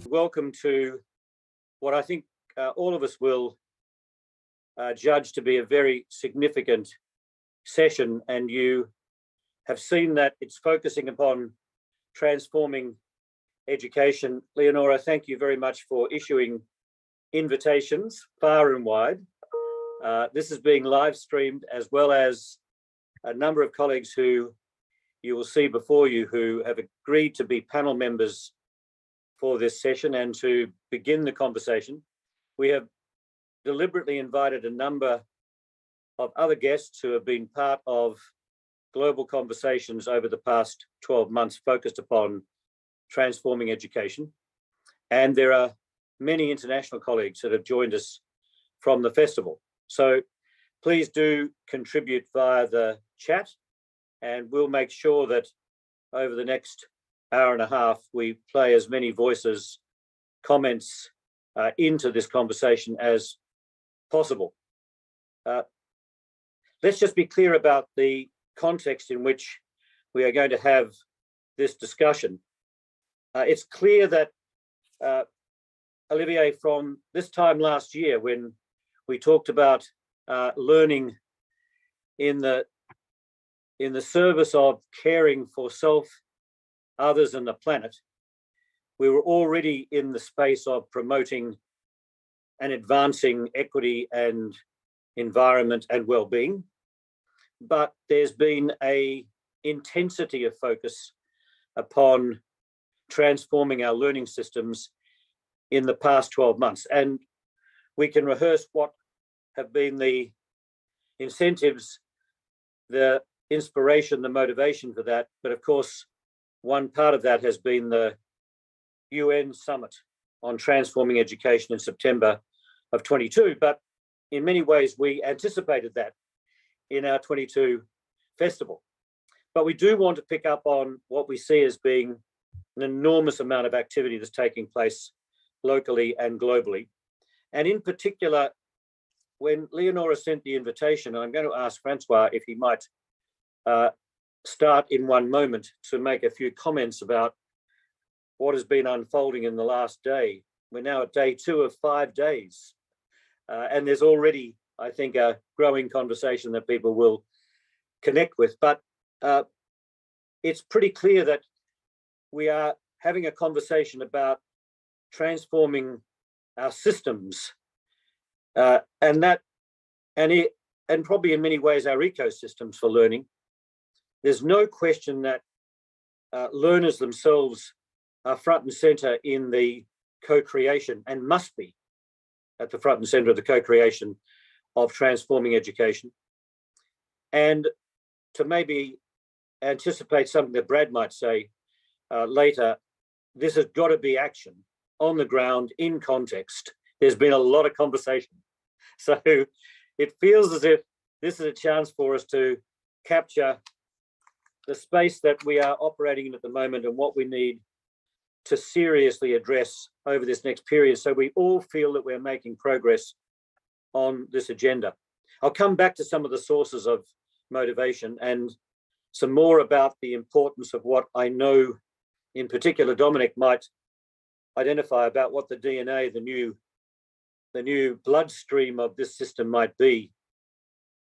Welcome to what I think all of us will judge to be a very significant session, and you have seen that it's focusing upon transforming education. Leonora, thank you very much for issuing invitations far and wide. This is being live streamed, as well as a number of colleagues who you will see before you who have agreed to be panel members for this session and to begin the conversation. We have deliberately invited a number of other guests who have been part of global conversations over the past 12 months focused upon transforming education. And there are many international colleagues that have joined us from the festival. So please do contribute via the chat, and we'll make sure that over the next hour and a half, we play as many voices, comments into this conversation as possible. Let's just be clear about the context in which we are going to have this discussion. It's clear that, Olivier, from this time last year, when we talked about learning in the service of caring for self, others, and the planet, we were already in the space of promoting and advancing equity and environment and well-being. But there's been an intensity of focus upon transforming our learning systems in the past 12 months. And we can rehearse what have been the incentives, the inspiration, the motivation for that. But of course, one part of that has been the UN Summit on Transforming Education in September of 22. But in many ways, we anticipated that in our 22 festival. But we do want to pick up on what we see as being an enormous amount of activity that's taking place locally and globally. And in particular, when Leonora sent the invitation, I'm going to ask Francois if he might start in one moment to make a few comments about what has been unfolding in the last day. We're now at day 2 of 5 days. And there's already, I think, a growing conversation that people will connect with. But it's pretty clear that we are having a conversation about transforming our systems, and probably in many ways our ecosystems for learning. There's no question that learners themselves are front and center in the co-creation, and must be at the front and center of the co-creation of transforming education. And to maybe anticipate something that Brad might say later, this has got to be action on the ground in context. There's been a lot of conversation. So it feels as if this is a chance for us to capture the space that we are operating in at the moment and what we need to seriously address over this next period, so we all feel that we're making progress on this agenda. I'll come back to some of the sources of motivation and some more about the importance of what I know, in particular, Dominic might identify about what the DNA, the new bloodstream of this system might be,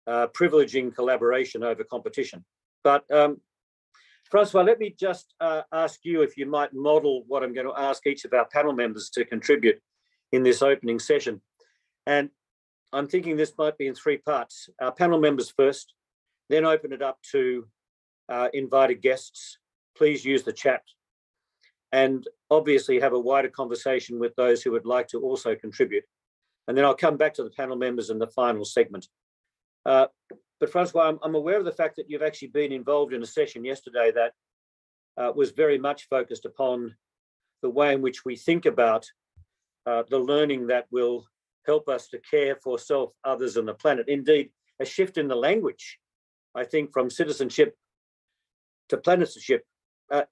privileging collaboration over competition. But Francois, let me just ask you if you might model what I'm going to ask each of our panel members to contribute in this opening session. And I'm thinking this might be in 3 parts. Our panel members first, then open it up to invited guests. Please use the chat, and obviously have a wider conversation with those who would like to also contribute. And then I'll come back to the panel members in the final segment. But Francois, I'm aware of the fact that you've actually been involved in a session yesterday that was very much focused upon the way in which we think about the learning that will help us to care for self, others, and the planet. Indeed, a shift in the language, I think, from citizenship to planetship.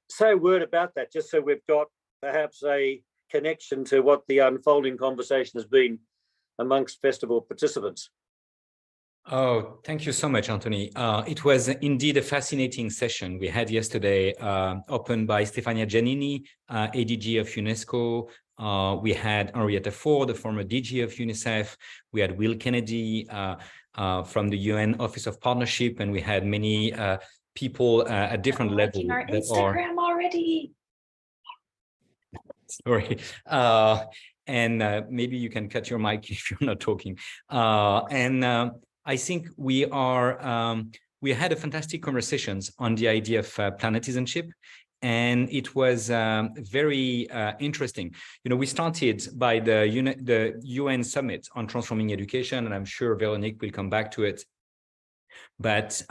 Say a word about that, just so we've got perhaps a connection to what the unfolding conversation has been amongst festival participants. Oh, thank you so much, Anthony. It was indeed a fascinating session we had yesterday, opened by Stefania Giannini, ADG of UNESCO. We had Henrietta Fore, the former DG of UNICEF. We had Will Kennedy from the UN Office of Partnership, and we had many people at different levels. Our Instagram already. Sorry. And maybe you can cut your mic if you're not talking. I think we had a fantastic conversations on the idea of planetizenship, and it was very interesting. You know, we started by the UN Summit on Transforming Education, and I'm sure Veronique will come back to it. But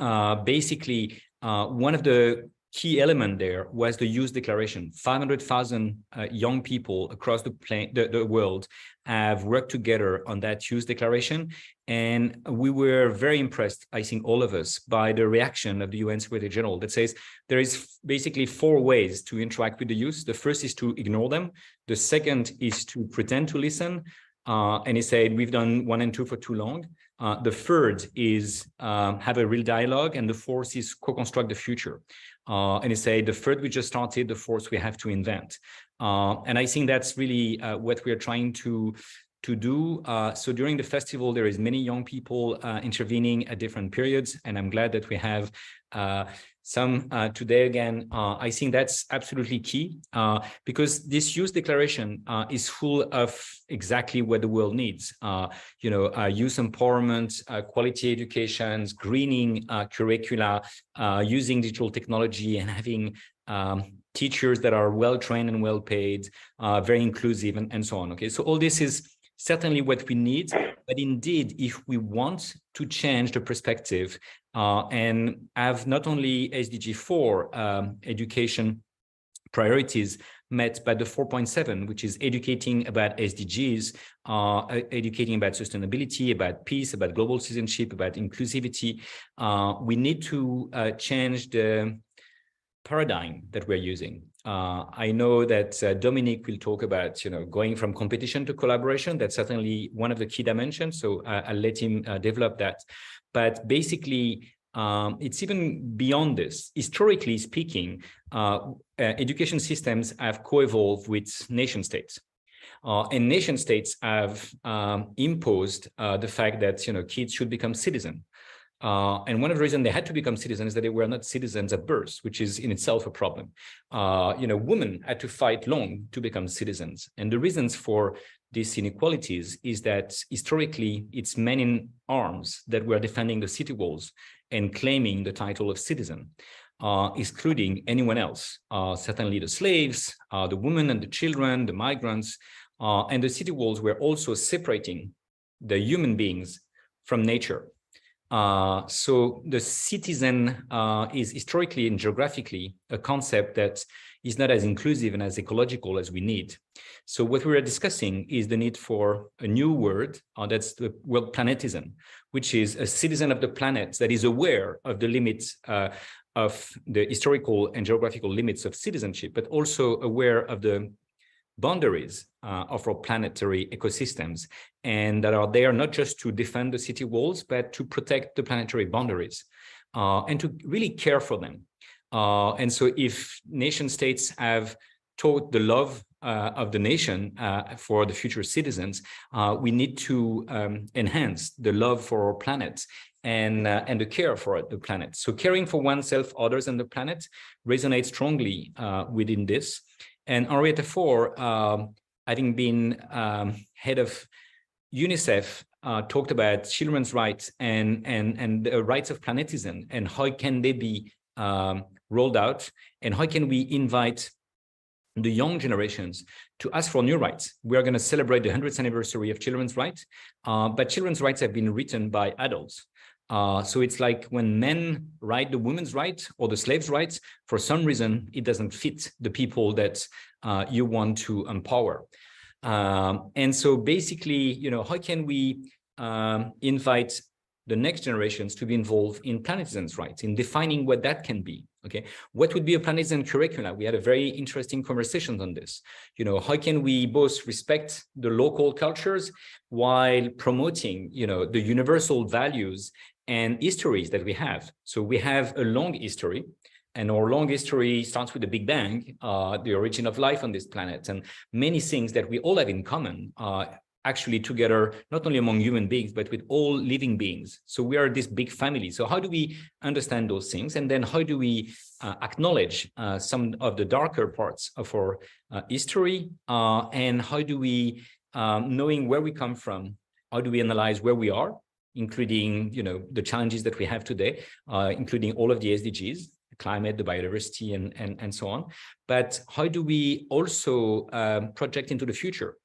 basically, one of the key element there was the youth declaration. 500,000 young people across the world have worked together on that youth declaration. And we were very impressed, I think all of us, by the reaction of the UN Secretary General that says there is basically 4 ways to interact with the youth. The first is to ignore them. The second is to pretend to listen. And he said, we've done 1 and 2 for too long. The third is have a real dialogue. And the fourth is co-construct the future. And he said, the third we just started, the fourth we have to invent. And I think that's really what we are trying to do. So during the festival, there is many young people intervening at different periods. And I'm glad that we have some today again. I think that's absolutely key because this youth declaration is full of exactly what the world needs. Youth empowerment, quality educations, greening curricula, using digital technology, and having teachers that are well trained and well paid, very inclusive, and so on. Okay, so all this is certainly what we need, but indeed, if we want to change the perspective and have not only SDG 4 education priorities met by the 4.7, which is educating about SDGs, educating about sustainability, about peace, about global citizenship, about inclusivity, we need to change the paradigm that we're using. I know that Dominique will talk about, going from competition to collaboration. That's certainly one of the key dimensions. So I'll let him develop that. But basically, it's even beyond this. Historically speaking, education systems have co-evolved with nation states. And nation states have imposed the fact that kids should become citizens. And one of the reasons they had to become citizens is that they were not citizens at birth, which is in itself a problem. Women had to fight long to become citizens. And the reasons for these inequalities is that historically it's men in arms that were defending the city walls and claiming the title of citizen, excluding anyone else, certainly the slaves, the women and the children, the migrants, and the city walls were also separating the human beings from nature. So the citizen is historically and geographically a concept that is not as inclusive and as ecological as we need. So what we are discussing is the need for a new word, that's the word planetizen, which is a citizen of the planet that is aware of the limits of the historical and geographical limits of citizenship, but also aware of the boundaries of our planetary ecosystems, and that are there not just to defend the city walls, but to protect the planetary boundaries and to really care for them. And so if nation states have taught the love of the nation for the future citizens, we need to enhance the love for our planet and the care for the planet. So caring for oneself, others, and the planet resonates strongly within this. And Henrietta Fore, having been head of UNICEF, talked about children's rights and the rights of planetizen and how can they be rolled out, and how can we invite the young generations to ask for new rights. We are going to celebrate the 100th anniversary of children's rights, but children's rights have been written by adults. So it's like when men write the women's rights or the slaves' rights, for some reason, it doesn't fit the people that you want to empower. And so basically, how can we invite the next generations to be involved in planetizen's rights, in defining what that can be, Okay, what would be a planet citizen curricula? We had a very interesting conversation on this. You know, how can we both respect the local cultures while promoting, you know, the universal values and histories that we have? So we have a long history, and our long history starts with the Big Bang, the origin of life on this planet, and many things that we all have in common. Actually together, not only among human beings, but with all living beings. So we are this big family. So how do we understand those things? And then how do we acknowledge some of the darker parts of our history? And how do we, knowing where we come from, how do we analyze where we are, including, you know, the challenges that we have today, including all of the SDGs, the climate, the biodiversity, and so on. But how do we also project into the future?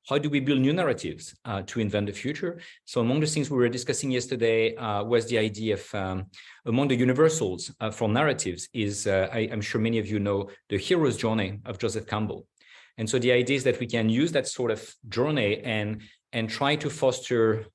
How do we build new narratives to invent the future? So among the things we were discussing yesterday was the idea of, among the universals for narratives is, I'm sure many of you know, the hero's journey of Joseph Campbell. And so the idea is that we can use that sort of journey and try to foster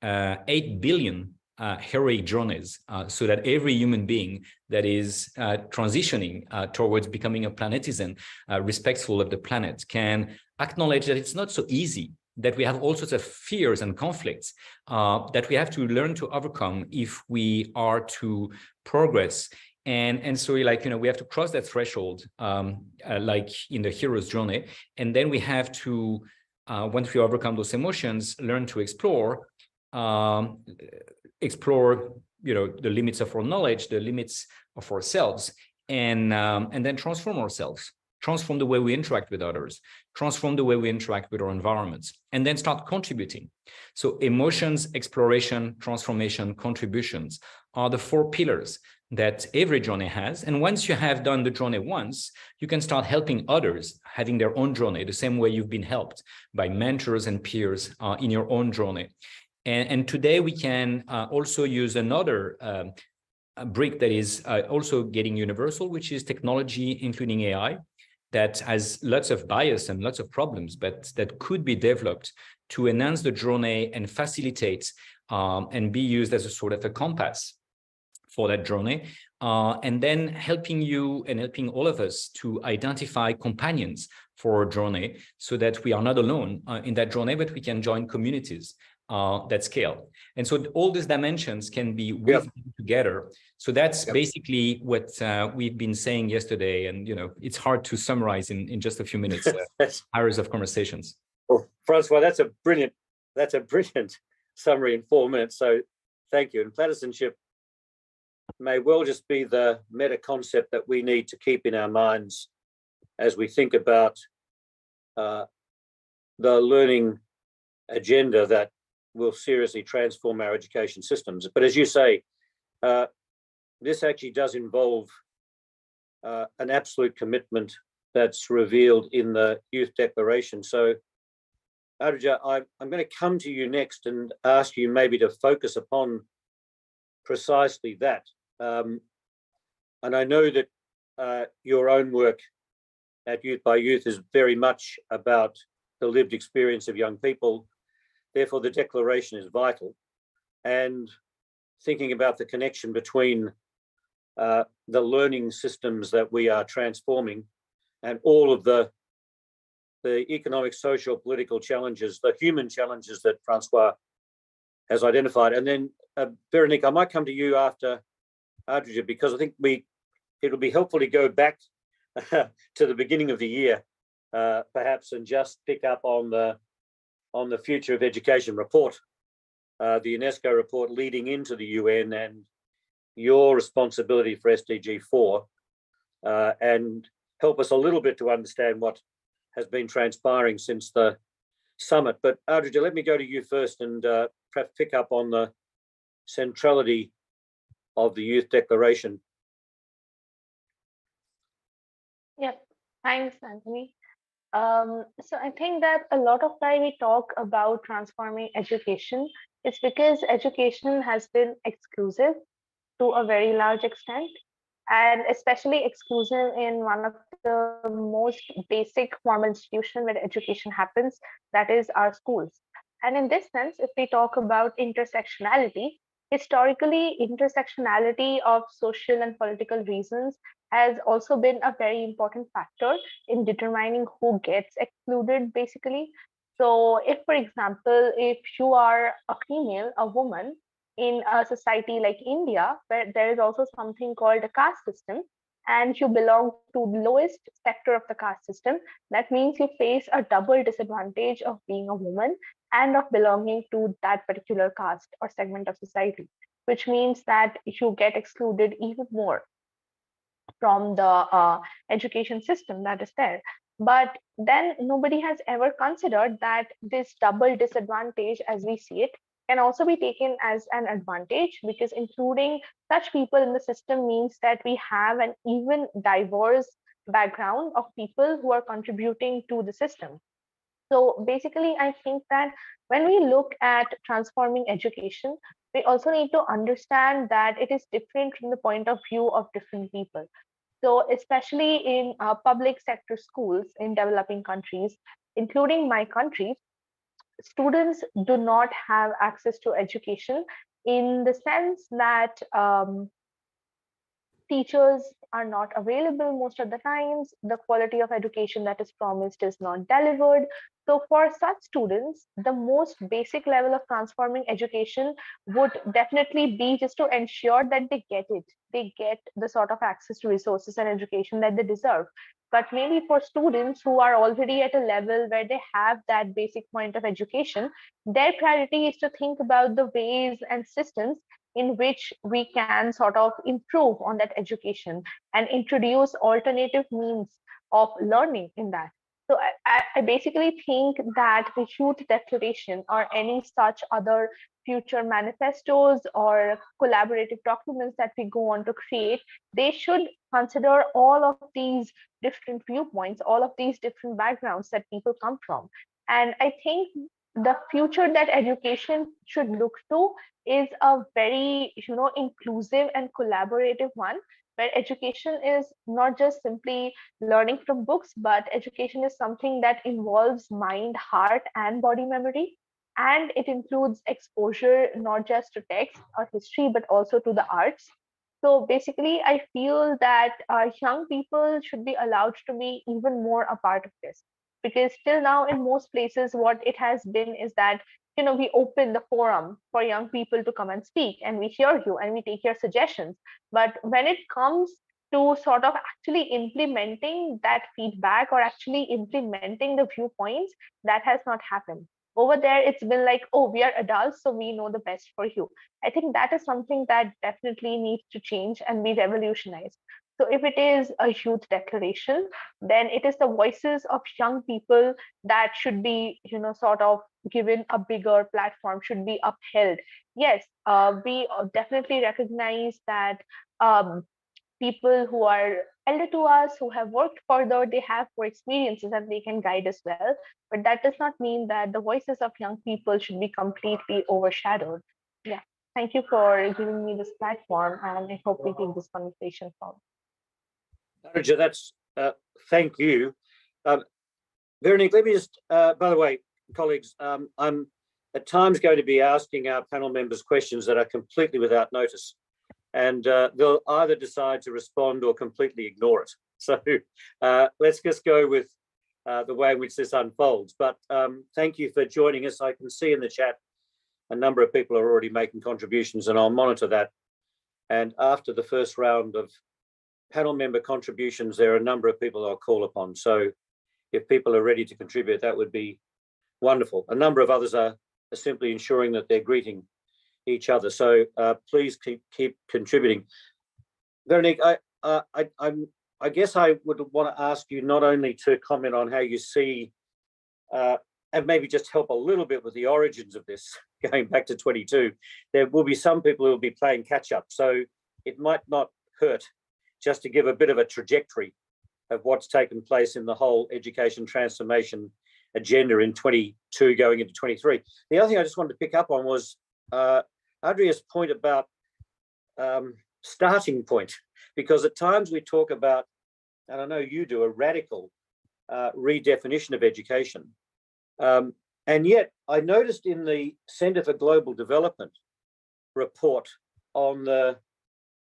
8 billion heroic journeys so that every human being that is transitioning towards becoming a planetizen, respectful of the planet, can acknowledge that it's not so easy, that we have all sorts of fears and conflicts that we have to learn to overcome if we are to progress. And so, like, you know, we have to cross that threshold, like in the hero's journey. And then we have to, once we overcome those emotions, learn to explore, you know, the limits of our knowledge, the limits of ourselves, and then transform ourselves, transform the way we interact with others, transform the way we interact with our environments, and then start contributing. So emotions, exploration, transformation, contributions are the 4 pillars that every journey has. And once you have done the journey once, you can start helping others having their own journey, the same way you've been helped by mentors and peers in your own journey. And today we can also use another brick that is also getting universal, which is technology, including AI, that has lots of bias and lots of problems, but that could be developed to enhance the journey and facilitate and be used as a sort of a compass for that journey, and then helping you and helping all of us to identify companions for our journey so that we are not alone in that journey, but we can join communities that scale. And so all these dimensions can be weaved together. So that's basically what we've been saying yesterday. And, you know, it's hard to summarize in just a few minutes, hours of conversations. Well, Francois, that's a brilliant summary in 4 minutes. So thank you. And planetizenship may well just be the meta concept that we need to keep in our minds as we think about the learning agenda that will seriously transform our education systems. But as you say, this actually does involve an absolute commitment that's revealed in the Youth Declaration. So, Adrija, I'm going to come to you next and ask you maybe to focus upon precisely that. And I know that your own work at Youth by Youth is very much about the lived experience of young people. Therefore, the declaration is vital. And thinking about the connection between the learning systems that we are transforming and all of the economic, social, political challenges, the human challenges that Francois has identified. And then, Veronique, I might come to you after Adrija, because I think it'll be helpful to go back to the beginning of the year, perhaps, and just pick up on the Future of Education report, the UNESCO report leading into the UN, and your responsibility for SDG 4, and help us a little bit to understand what has been transpiring since the summit. But Adrija, let me go to you first and perhaps pick up on the centrality of the Youth Declaration. Yep, thanks, Anthony. So I think that a lot of time we talk about transforming education, it's because education has been exclusive to a very large extent, and especially exclusive in one of the most basic formal institution where education happens, that is our schools. And in this sense, if we talk about intersectionality, Historically, intersectionality of social and political reasons has also been a very important factor in determining who gets excluded, basically. So, if, for example, if you are a female, a woman in a society like India, where there is also something called a caste system, and you belong to the lowest sector of the caste system, that means you face a double disadvantage of being a woman and of belonging to that particular caste or segment of society, which means that you get excluded even more from the education system that is there. But then nobody has ever considered that this double disadvantage, as we see it, can also be taken as an advantage, because including such people in the system means that we have an even diverse background of people who are contributing to the system. So basically, I think that when we look at transforming education, we also need to understand that it is different from the point of view of different people. So, especially in public sector schools in developing countries, including my country, students do not have access to education in the sense that teachers are not available most of the times. The quality of education that is promised is not delivered. So, for such students, the most basic level of transforming education would definitely be just to ensure that they get it. They get the sort of access to resources and education that they deserve. But maybe for students who are already at a level where they have that basic point of education, their priority is to think about the ways and systems in which we can sort of improve on that education and introduce alternative means of learning in that. So I basically think that the youth declaration or any such other future manifestos or collaborative documents that we go on to create, they should consider all of these different viewpoints, all of these different backgrounds that people come from. And I think the future that education should look to is a very, inclusive and collaborative one, where education is not just simply learning from books, but education is something that involves mind, heart, and body memory. And it includes exposure not just to text or history, but also to the arts. So basically, I feel that young people should be allowed to be even more a part of this, because till now in most places what it has been is that we open the forum for young people to come and speak, and we hear you and we take your suggestions. But when it comes to sort of actually implementing that feedback or actually implementing the viewpoints, that has not happened. Over there it's been like, oh, we are adults, so we know the best for you. I think that is something that definitely needs to change and be revolutionized. So if it is a youth declaration, then it is the voices of young people that should be, sort of given a bigger platform, should be upheld. Yes, we definitely recognize that people who are elder to us, who have worked further, they have more experiences and they can guide us well. But that does not mean that the voices of young people should be completely overshadowed. Yeah. Thank you for giving me this platform, and I hope we take this conversation forward. Anuja, that's thank you. Veronique, let me just, by the way, colleagues, I'm at times going to be asking our panel members questions that are completely without notice, and they'll either decide to respond or completely ignore it. So let's just go with the way in which this unfolds. But thank you for joining us. I can see in the chat a number of people are already making contributions, and I'll monitor that. And after the first round of panel member contributions, there are a number of people I'll call upon. So if people are ready to contribute, that would be wonderful. A number of others are simply ensuring that they're greeting each other. So please keep contributing. Veronique, I guess I would want to ask you not only to comment on how you see and maybe just help a little bit with the origins of this, going back to 22. There will be some people who will be playing catch up. So it might not hurt just to give a bit of a trajectory of what's taken place in the whole education transformation agenda in 22 going into 23. The other thing I just wanted to pick up on was Adria's point about starting point, because at times we talk about, and I know you do, a radical redefinition of education. And yet I noticed in the Centre for Global Development, report on the,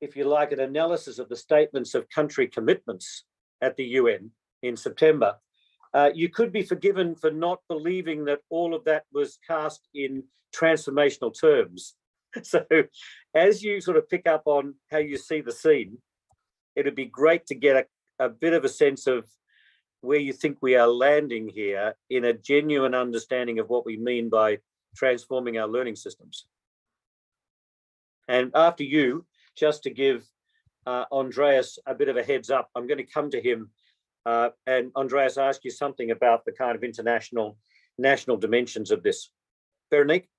if you like, an analysis of the statements of country commitments at the UN in September, you could be forgiven for not believing that all of that was cast in transformational terms. So as you sort of pick up on how you see the scene, it'd be great to get a bit of a sense of where you think we are landing here in a genuine understanding of what we mean by transforming our learning systems. And after you, just to give Andreas a bit of a heads up, I'm going to come to him and Andreas ask you something about the kind of national dimensions of this. Veronique?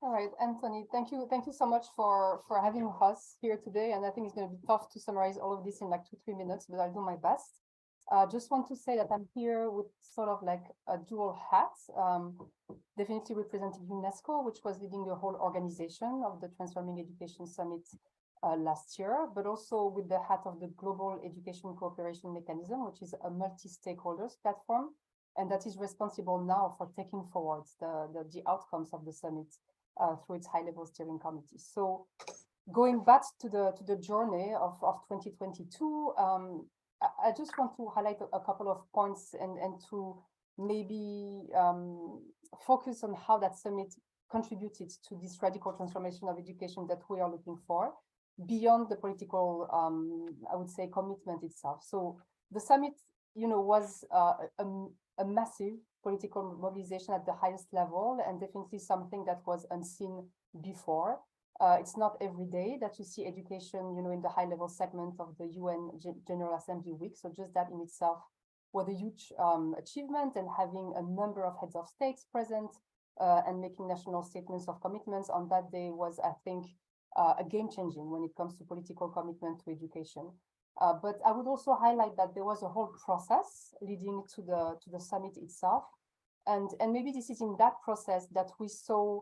All right, Anthony, thank you so much for having us here today. And I think it's going to be tough to summarize all of this in like 2-3 minutes, but I'll do my best. Just want to say that I'm here with sort of like a dual hat, definitely representing UNESCO, which was leading the whole organization of the Transforming Education Summit last year, but also with the hat of the Global Education Cooperation Mechanism, which is a multi-stakeholders platform, and that is responsible now for taking forward the outcomes of the summit through its high-level steering committee. So going back to the journey of 2022, I just want to highlight a couple of points and to maybe focus on how that summit contributed to this radical transformation of education that we are looking for beyond the political, I would say, commitment itself. So the summit, was a massive political mobilization at the highest level, and definitely something that was unseen before. It's not every day that you see education, in the high-level segment of the UN General Assembly week. So just that in itself was a huge achievement, and having a number of heads of states present and making national statements of commitments on that day was, I think, a game-changing when it comes to political commitment to education. But I would also highlight that there was a whole process leading to the summit itself, and maybe this is in that process that we saw,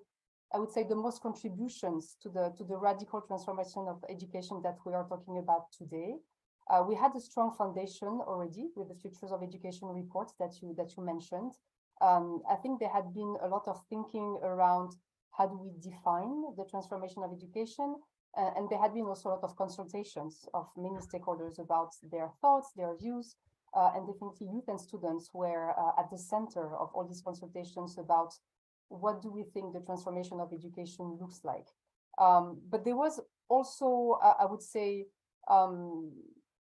I would say, the most contributions to the radical transformation of education that we are talking about today. We had a strong foundation already with the Futures of Education reports that you mentioned. I think there had been a lot of thinking around how do we define the transformation of education, and there had been also a lot of consultations of many stakeholders about their thoughts, their views, and definitely youth and students were at the center of all these consultations about what do we think the transformation of education looks like. But there was also, I would say,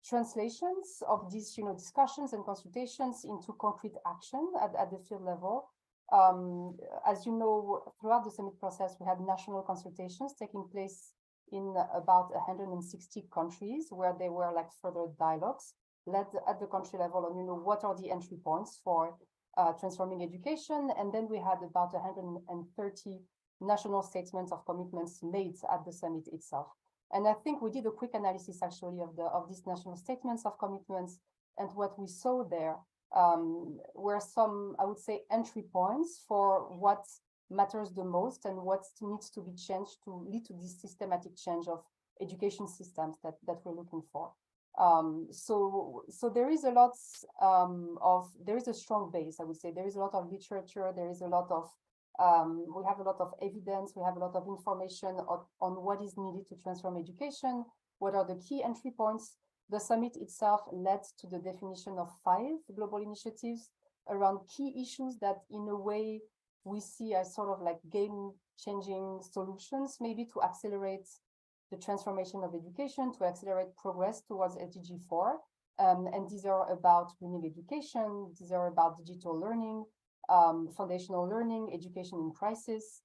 translations of these discussions and consultations into concrete action at the field level. As you know, throughout the summit process, we had national consultations taking place in about 160 countries, where there were like further dialogues led at the country level on what are the entry points for transforming education. And then we had about 130 national statements of commitments made at the summit itself. And I think we did a quick analysis actually of these national statements of commitments, and what we saw there were some, I would say, entry points for what matters the most and what needs to be changed to lead to this systematic change of education systems that we're looking for. So there is a lot there is a strong base, I would say. There is a lot of literature, there is a lot of, we have a lot of evidence, we have a lot of information on what is needed to transform education, what are the key entry points. The summit itself led to the definition of 5 global initiatives around key issues that in a way we see as sort of like game-changing solutions, maybe to accelerate the transformation of education, to accelerate progress towards SDG 4. And these are about winning education, these are about digital learning, foundational learning, education in crisis,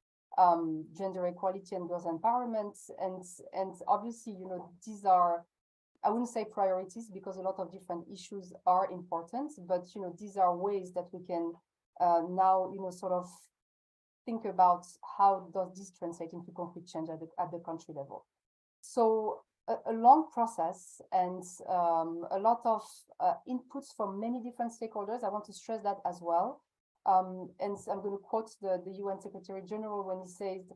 gender equality and girls empowerment. And obviously, these are, I wouldn't say priorities because a lot of different issues are important, but these are ways that we can now, sort of think about how does this translate into concrete change at the country level. So a long process and a lot of inputs from many different stakeholders. I want to stress that as well. And I'm going to quote the UN Secretary General when he says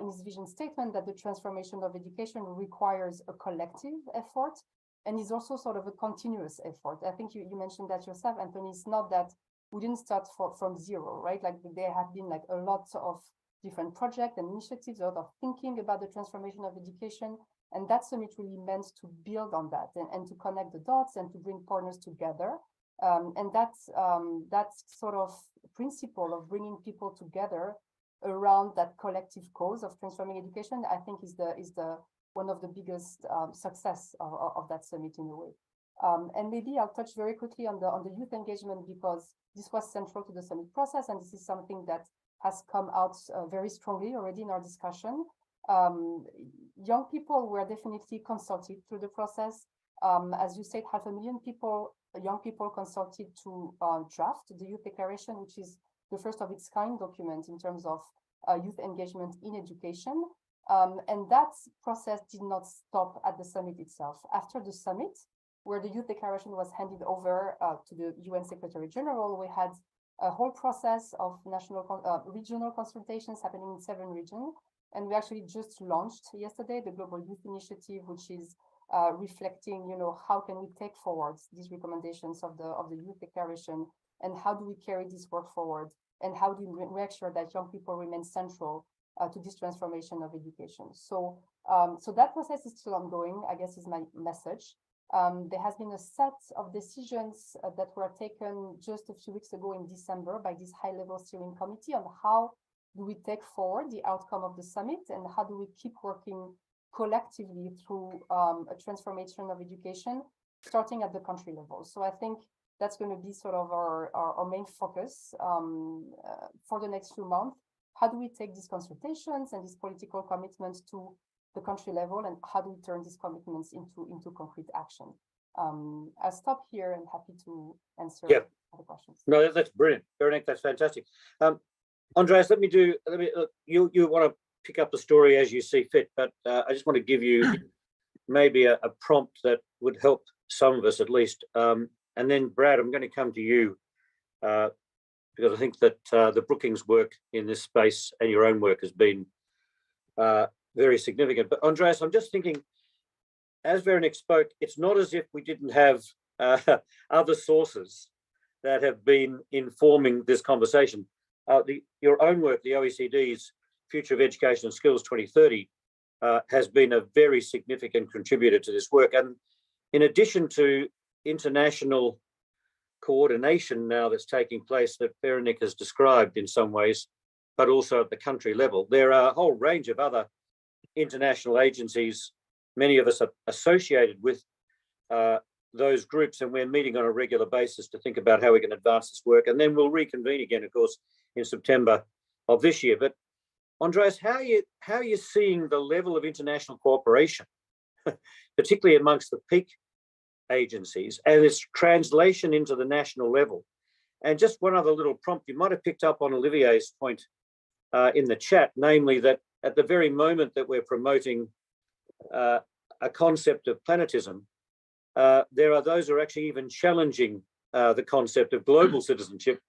in his vision statement that the transformation of education requires a collective effort and is also sort of a continuous effort. I think you mentioned that yourself, Anthony. It's not that we didn't start from zero, right? Like there have been like a lot of different projects and initiatives, a lot of thinking about the transformation of education. And that summit really meant to build on that and to connect the dots and to bring partners together. And that sort of principle of bringing people together around that collective cause of transforming education, I think is the one of the biggest success of that summit in a way. And maybe I'll touch very quickly on the youth engagement, because this was central to the summit process, and this is something that has come out very strongly already in our discussion. Young people were definitely consulted through the process. As you said, 500,000 people, young people consulted to draft the Youth Declaration, which is the first of its kind document in terms of youth engagement in education. And that process did not stop at the summit itself. After the summit, where the Youth Declaration was handed over to the UN Secretary General, we had a whole process of regional consultations happening in 7 regions. And we actually just launched yesterday the Global Youth Initiative, which is reflecting, how can we take forward these recommendations of the Youth Declaration, and how do we carry this work forward, and how do we make sure that young people remain central to this transformation of education. So, so that process is still ongoing, I guess, is my message. There has been a set of decisions that were taken just a few weeks ago in December by this high-level steering committee on how do we take forward the outcome of the summit, and how do we keep working collectively through a transformation of education, starting at the country level. So I think that's going to be sort of our main focus for the next few months. How do we take these consultations and these political commitments to the country level, and how do we turn these commitments into concrete action? I'll stop here and happy to answer other questions. No, that's brilliant, Veronique. That's fantastic. Andreas, you want to pick up the story as you see fit, but I just want to give you maybe a prompt that would help some of us at least. And then, Brad, I'm going to come to you because I think that the Brookings work in this space and your own work has been very significant. But Andreas, I'm just thinking, as Veronique spoke, it's not as if we didn't have other sources that have been informing this conversation. Your own work, the OECD's Future of Education and Skills 2030, has been a very significant contributor to this work. And in addition to international coordination now that's taking place that Veronique has described in some ways, but also at the country level, there are a whole range of other international agencies. Many of us are associated with those groups, and we're meeting on a regular basis to think about how we can advance this work. And then we'll reconvene again, of course, in September of this year. But Andreas, how are you seeing the level of international cooperation, particularly amongst the peak agencies, and its translation into the national level? And just one other little prompt, you might have picked up on Olivier's point in the chat, namely that at the very moment that we're promoting a concept of planetism, there are those who are actually even challenging the concept of global citizenship,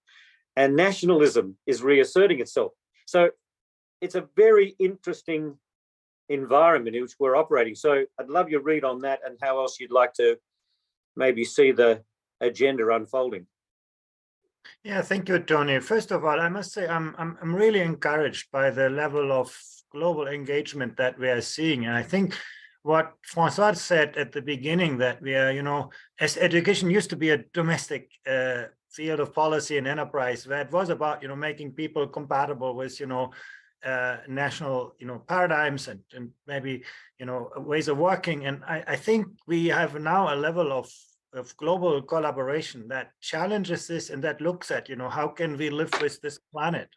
and nationalism is reasserting itself. So it's a very interesting environment in which we're operating. So I'd love your read on that and how else you'd like to maybe see the agenda unfolding. Yeah, thank you, Tony. First of all, I must say I'm really encouraged by the level of global engagement that we are seeing. And I think what Francois said at the beginning, that we are, as education used to be a domestic field of policy and enterprise, where it was about, making people compatible with, national, paradigms and maybe, ways of working. And I think we have now a level of global collaboration that challenges this and that looks at, how can we live with this planet?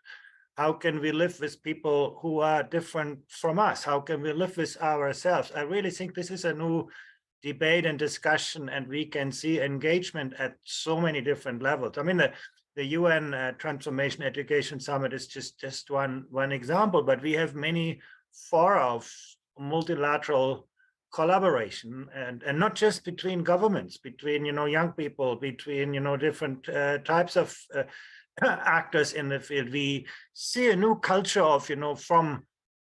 How can we live with people who are different from us? How can we live with ourselves? I really think this is a new debate and discussion, and we can see engagement at so many different levels. I mean, the UN Transformation Education Summit is just one example, but we have many fora of multilateral collaboration, and not just between governments, between young people, between different types of actors in the field. We see a new culture of from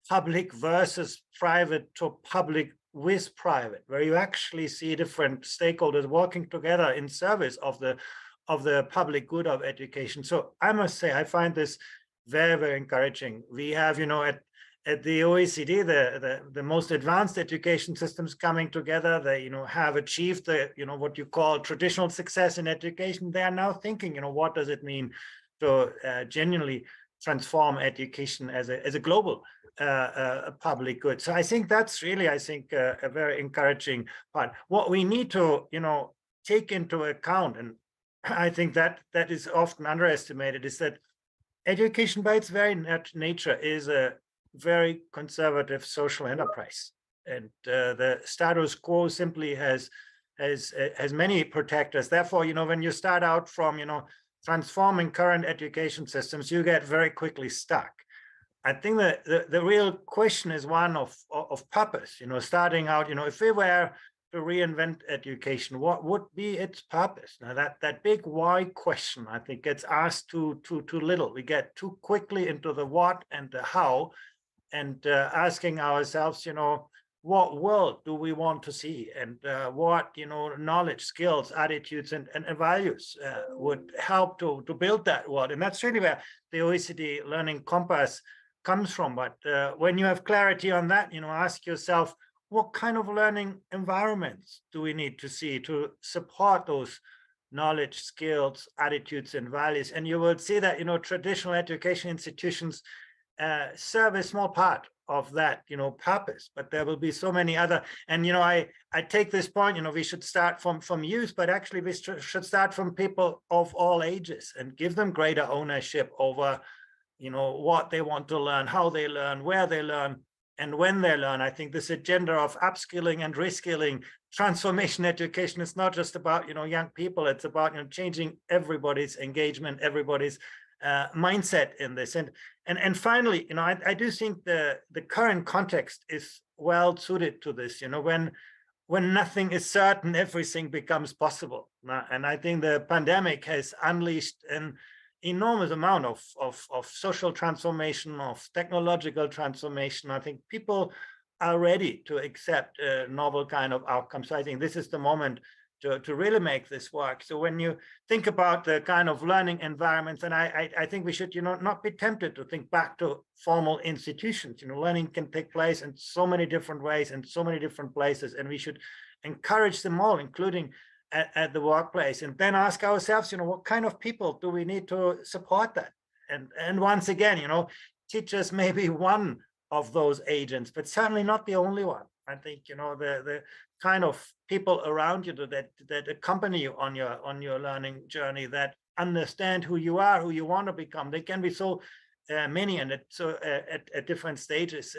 public versus private to public with private, where you actually see different stakeholders working together in service of the public good of education. So I must say, I find this very, very encouraging. We have, at the OECD, the most advanced education systems coming together. They, have achieved the, what you call traditional success in education. They are now thinking, what does it mean to genuinely transform education as a global public good. So I think that's really, a very encouraging part. What we need to, take into account, and I think that is often underestimated, is that education by its very nature is a very conservative social enterprise, and the status quo simply has many protectors. Therefore, when you start out from transforming current education systems, you get very quickly stuck. I think that the real question is one of purpose. Starting out, if we were to reinvent education, what would be its purpose? Now that big why question, I think, gets asked too little. We get too quickly into the what and the how, and asking ourselves, what world do we want to see, and what knowledge, skills, attitudes, and values would help to build that world. And that's really where the OECD Learning Compass comes from. But when you have clarity on that, ask yourself, what kind of learning environments do we need to see to support those knowledge, skills, attitudes, and values? And you will see that traditional education institutions serve a small part of that purpose, but there will be so many other. And I take this point, we should start from youth, but actually we should start from people of all ages and give them greater ownership over what they want to learn, how they learn, where they learn, and when they learn. I think this agenda of upskilling and reskilling, transformation education, is not just about young people. It's about changing everybody's engagement, everybody's mindset in this. And finally, I do think the current context is well suited to this. When nothing is certain, everything becomes possible. And I think the pandemic has unleashed an enormous amount of social transformation, of technological transformation. I think people are ready to accept a novel kind of outcome. So I think this is the moment to really make this work. So when you think about the kind of learning environments, and I think we should not be tempted to think back to formal institutions. Learning can take place in so many different ways and so many different places, and we should encourage them all, including at the workplace, and then ask ourselves, what kind of people do we need to support that? And once again, teachers may be one of those agents, but certainly not the only one. I think the kind of people around you that accompany you on your learning journey, that understand who you are, who you want to become. They can be so many, and at different stages.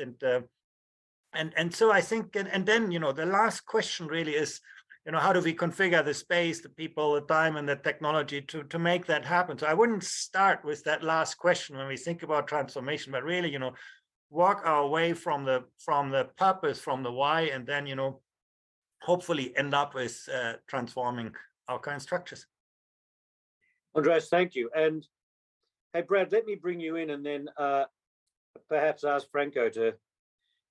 And so I think, and then the last question really is, how do we configure the space, the people, the time, and the technology to make that happen? So I wouldn't start with that last question when we think about transformation, but really, walk our way from the purpose, from the why, and then, hopefully end up with transforming our current structures. Andreas, thank you. And hey, Brad, let me bring you in, and then perhaps ask Franco to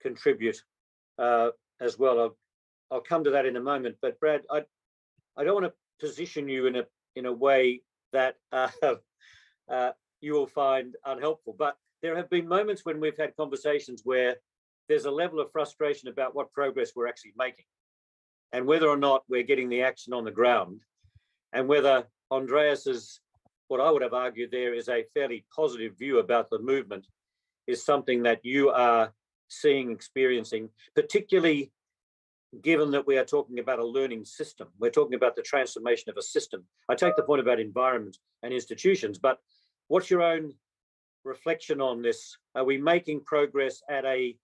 contribute as well. I'll come to that in a moment. But Brad, I don't want to position you in a way that you will find unhelpful. But there have been moments when we've had conversations where there's a level of frustration about what progress we're actually making, and whether or not we're getting the action on the ground, and whether Andreas's, what I would have argued there is a fairly positive view about the movement, is something that you are seeing, experiencing, particularly given that we are talking about a learning system. We're talking about the transformation of a system. I take the point about environment and institutions, but what's your own reflection on this? Are we making progress at a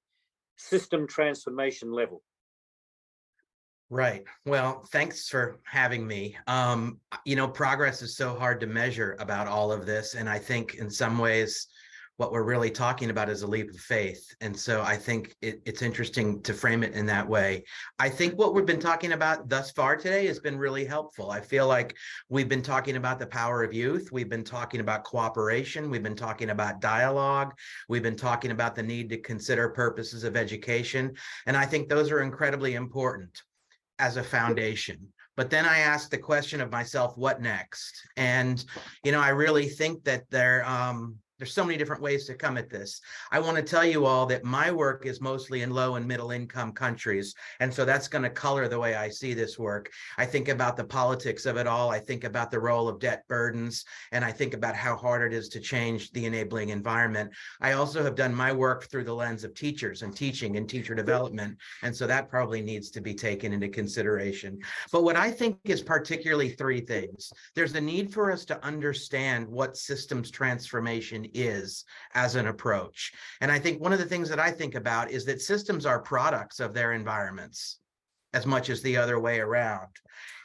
system transformation level? Right. Well, thanks for having me. Progress is so hard to measure about all of this. And I think in some ways, what we're really talking about is a leap of faith. And so I think it's interesting to frame it in that way. I think what we've been talking about thus far today has been really helpful. I feel like we've been talking about the power of youth. We've been talking about cooperation. We've been talking about dialogue. We've been talking about the need to consider purposes of education. And I think those are incredibly important as a foundation. But then I asked the question of myself, what next? And, I really think that There's so many different ways to come at this. I want to tell you all that my work is mostly in low and middle income countries. And so that's going to color the way I see this work. I think about the politics of it all. I think about the role of debt burdens, and I think about how hard it is to change the enabling environment. I also have done my work through the lens of teachers and teaching and teacher development. And so that probably needs to be taken into consideration. But what I think is particularly three things. There's the need for us to understand what systems transformation is as an approach. And I think one of the things that I think about is that systems are products of their environments as much as the other way around.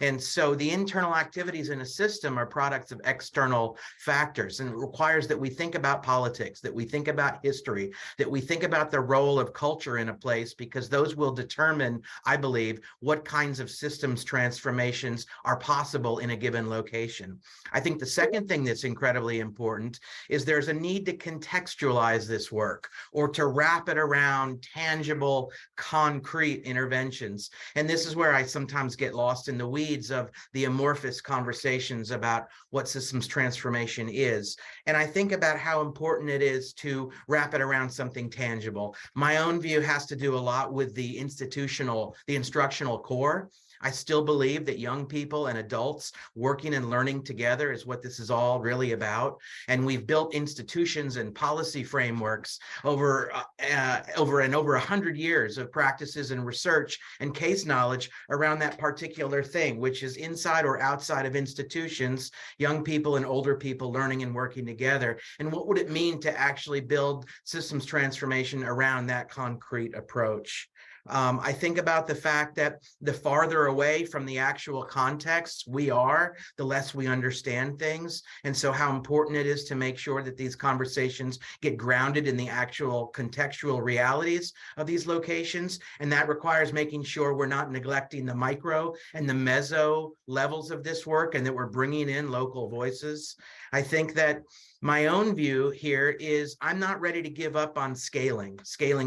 And so the internal activities in a system are products of external factors, and it requires that we think about politics, that we think about history, that we think about the role of culture in a place, because those will determine, I believe, what kinds of systems transformations are possible in a given location. I think the second thing that's incredibly important is there's a need to contextualize this work, or to wrap it around tangible, concrete interventions. And this is where I sometimes get lost in the weeds of the amorphous conversations about what systems transformation is. And I think about how important it is to wrap it around something tangible. My own view has to do a lot with the instructional core. I still believe that young people and adults working and learning together is what this is all really about. And we've built institutions and policy frameworks over 100 years of practices and research and case knowledge around that particular thing, which is inside or outside of institutions, young people and older people learning and working together. And what would it mean to actually build systems transformation around that concrete approach? I think about the fact that the farther away from the actual context we are, the less we understand things. And so how important it is to make sure that these conversations get grounded in the actual contextual realities of these locations. And that requires making sure we're not neglecting the micro and the meso levels of this work, and that we're bringing in local voices. I think that my own view here is I'm not ready to give up on scaling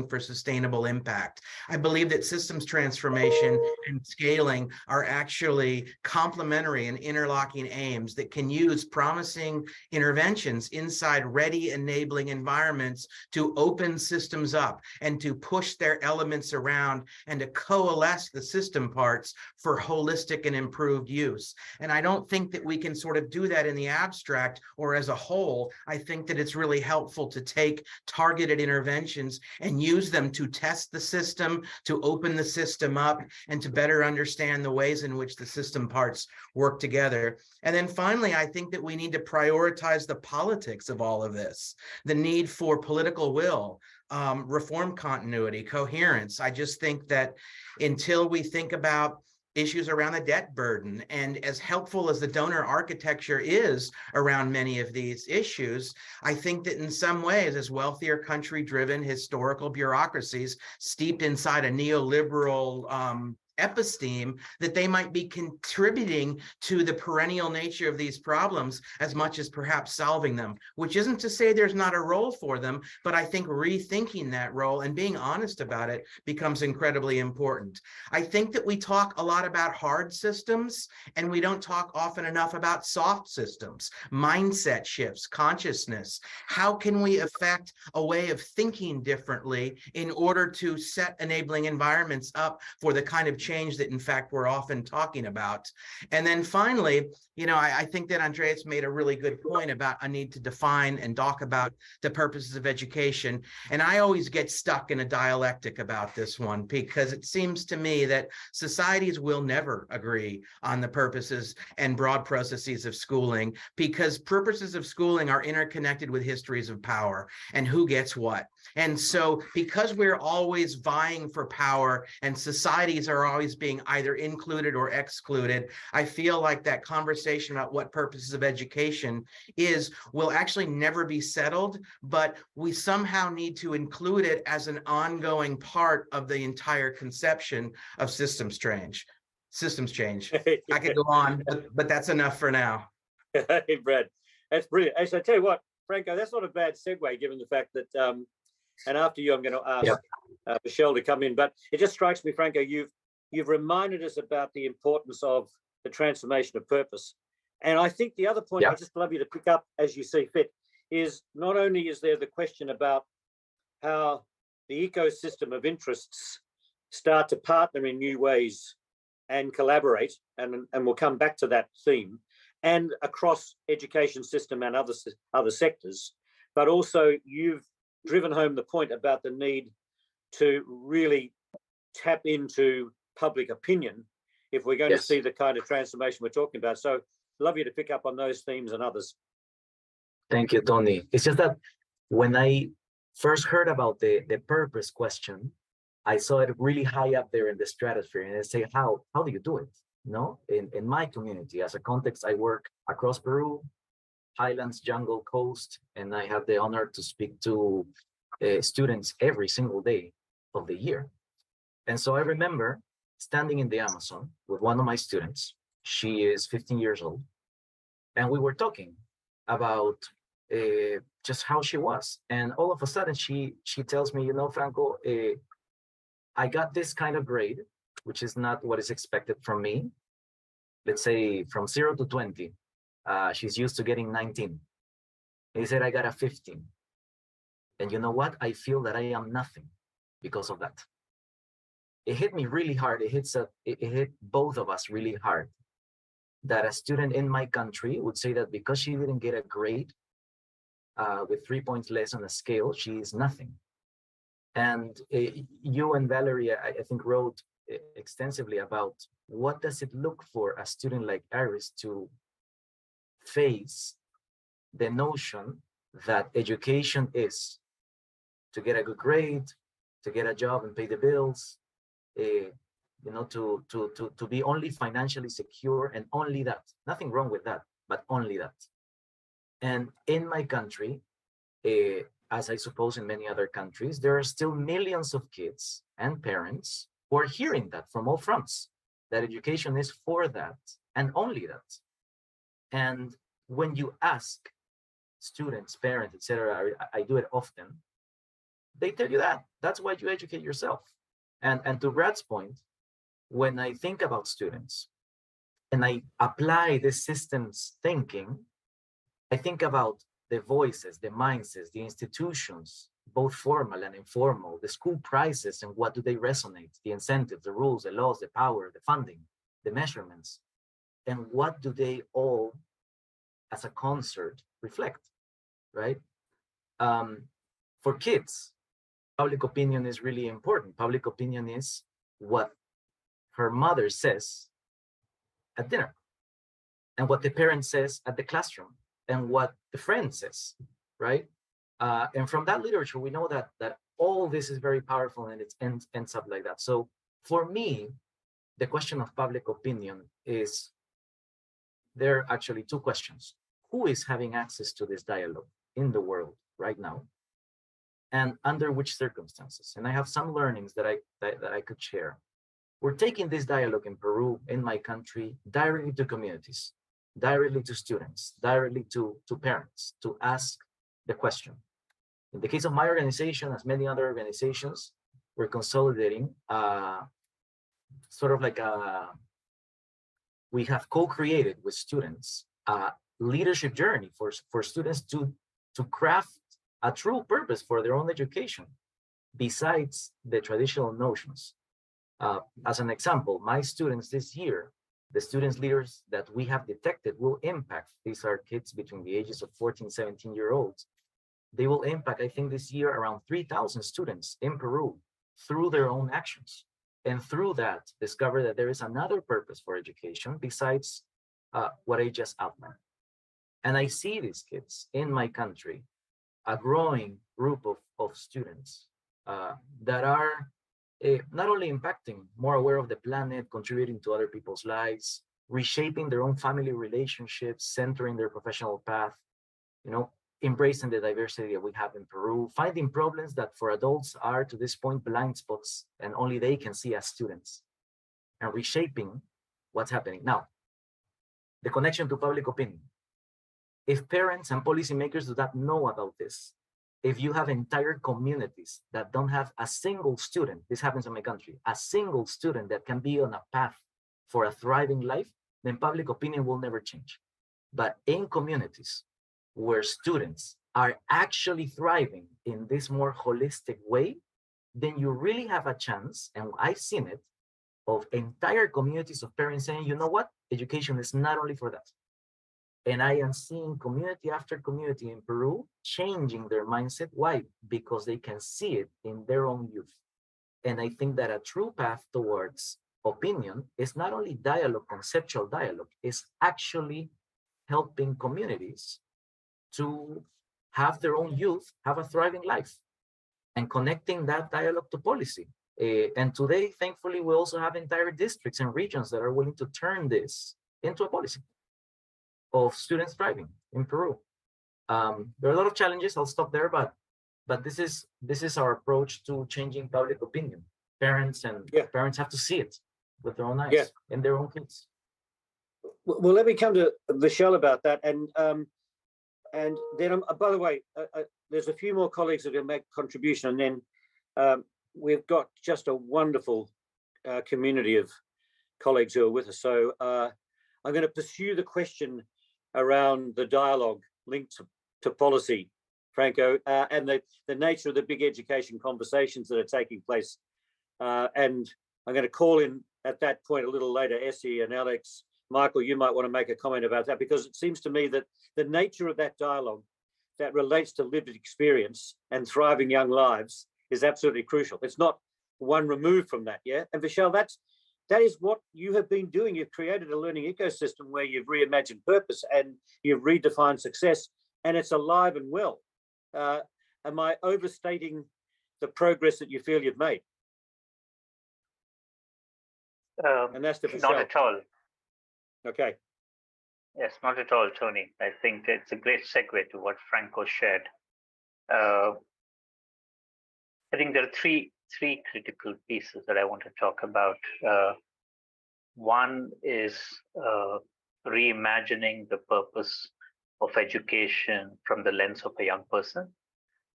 for sustainable impact. I believe that systems transformation and scaling are actually complementary and interlocking aims that can use promising interventions inside ready enabling environments to open systems up and to push their elements around and to coalesce the system parts for holistic and improved use. And I don't think that we can sort of do that in the abstract or as a whole. I think that it's really helpful to take targeted interventions and use them to test the system, to open the system up, and to better understand the ways in which the system parts work together. And then finally, I think that we need to prioritize the politics of all of this, the need for political will, reform continuity, coherence. I just think that until we think about issues around the debt burden, and as helpful as the donor architecture is around many of these issues, I think that in some ways, as wealthier country-driven historical bureaucracies steeped inside a neoliberal episteme, that they might be contributing to the perennial nature of these problems as much as perhaps solving them, which isn't to say there's not a role for them, but I think rethinking that role and being honest about it becomes incredibly important. I think that we talk a lot about hard systems, and we don't talk often enough about soft systems, mindset shifts, consciousness. How can we affect a way of thinking differently in order to set enabling environments up for the kind of change that in fact we're often talking about? And then finally, I think that Andreas made a really good point about a need to define and talk about the purposes of education. And I always get stuck in a dialectic about this one, because it seems to me that societies will never agree on the purposes and broad processes of schooling, because purposes of schooling are interconnected with histories of power and who gets what. And so because we're always vying for power and societies are always being either included or excluded, I feel like that conversation about what purposes of education is will actually never be settled, but we somehow need to include it as an ongoing part of the entire conception of systems change. I could go on, but that's enough for now. Hey, Brad, that's brilliant. Actually, I tell you what, Franco, that's not a bad segue, given the fact that, and after you, I'm going to ask Michelle to come in, but it just strikes me, Franco, you've reminded us about the importance of the transformation of purpose. And I think the other point I'd just love you to pick up as you see fit is not only is there the question about how the ecosystem of interests start to partner in new ways and collaborate, and we'll come back to that theme, and across education system and other sectors, but also you've driven home the point about the need to really tap into public opinion if we're going to see the kind of transformation we're talking about. So love you to pick up on those themes and others. Thank you, Tony. It's just that when I first heard about the purpose question, I saw it really high up there in the stratosphere, and I say, how do you do it? No, in my community, as a context, I work across Peru, highlands, jungle, coast, and I have the honor to speak to students every single day of the year. And so I remember standing in the Amazon with one of my students. She is 15 years old, and we were talking about just how she was. And all of a sudden, she tells me, you know, Franco, I got this kind of grade, which is not what is expected from me. Let's say from 0 to 20, she's used to getting 19. He said, I got a 15. And you know what? I feel that I am nothing because of that. It hit me really hard. It hit both of us really hard. That a student in my country would say that because she didn't get a grade with 3 points less on a scale, she is nothing. And you and Valerie, I think, wrote extensively about what does it look for a student like Iris to face the notion that education is to get a good grade, to get a job and pay the bills, you know, to be only financially secure, and only that. Nothing wrong with that, but only that. And in my country, as I suppose in many other countries, there are still millions of kids and parents who are hearing that from all fronts, that education is for that and only that. And when you ask students, parents, etc., I do it often, they tell you that. That's why you educate yourself. And to Brad's point, when I think about students and I apply this systems thinking, I think about the voices, the mindsets, the institutions, both formal and informal, the school prices and what do they resonate, the incentives, the rules, the laws, the power, the funding, the measurements, and what do they all, as a concert, reflect, right? For kids, public opinion is really important. Public opinion is what her mother says at dinner, and what the parent says at the classroom, and what the friend says, right? And from that literature, we know that all this is very powerful, and it ends up like that. So for me, the question of public opinion is, there are actually two questions. Who is having access to this dialogue in the world right now? And under which circumstances? And I have some learnings that I could share. We're taking this dialogue in Peru, in my country, directly to communities, directly to students, directly to parents, to ask the question. In the case of my organization, as many other organizations, we're consolidating sort of like we have co-created with students a leadership journey for students to craft a true purpose for their own education, besides the traditional notions. As an example, my students this year, the students leaders that we have detected will impact, these are kids between the ages of 14, 17-year-olds. They will impact, I think this year, around 3,000 students in Peru through their own actions. And through that, discover that there is another purpose for education besides what I just outlined. And I see these kids in my country, a growing group of students that are not only impacting, more aware of the planet, contributing to other people's lives, reshaping their own family relationships, centering their professional path, you know, embracing the diversity that we have in Peru, finding problems that for adults are to this point blind spots and only they can see as students, and reshaping what's happening. Now, the connection to public opinion. If parents and policymakers do not know about this, if you have entire communities that don't have a single student, this happens in my country, a single student that can be on a path for a thriving life, then public opinion will never change. But in communities where students are actually thriving in this more holistic way, then you really have a chance, and I've seen it, of entire communities of parents saying, you know what, education is not only for that. And I am seeing community after community in Peru changing their mindset. Why? Because they can see it in their own youth. And I think that a true path towards opinion is not only dialogue, conceptual dialogue, it's actually helping communities to have their own youth have a thriving life and connecting that dialogue to policy. And today, thankfully, we also have entire districts and regions that are willing to turn this into a policy of students thriving in Peru. There are a lot of challenges. I'll stop there, but this is our approach to changing public opinion. Parents have to see it with their own eyes and their own kids. Well, let me come to Michelle about that, and then by the way, there's a few more colleagues that are going to make a contribution, and then we've got just a wonderful community of colleagues who are with us. So I'm going to pursue the question around the dialogue linked to policy, Franco, and the nature of the big education conversations that are taking place. And I'm going to call in at that point a little later, Essie and Alex. Michael, you might want to make a comment about that, because it seems to me that the nature of that dialogue that relates to lived experience and thriving young lives is absolutely crucial. It's not one removed from that, yeah? And Michelle, that is what you have been doing. You've created a learning ecosystem where you've reimagined purpose and you've redefined success, and it's alive and well. Am I overstating the progress that you feel you've made? And that's the not at all. Okay. Yes, not at all, Tony. I think it's a great segue to what Franco shared. I think there are three critical pieces that I want to talk about. One is reimagining the purpose of education from the lens of a young person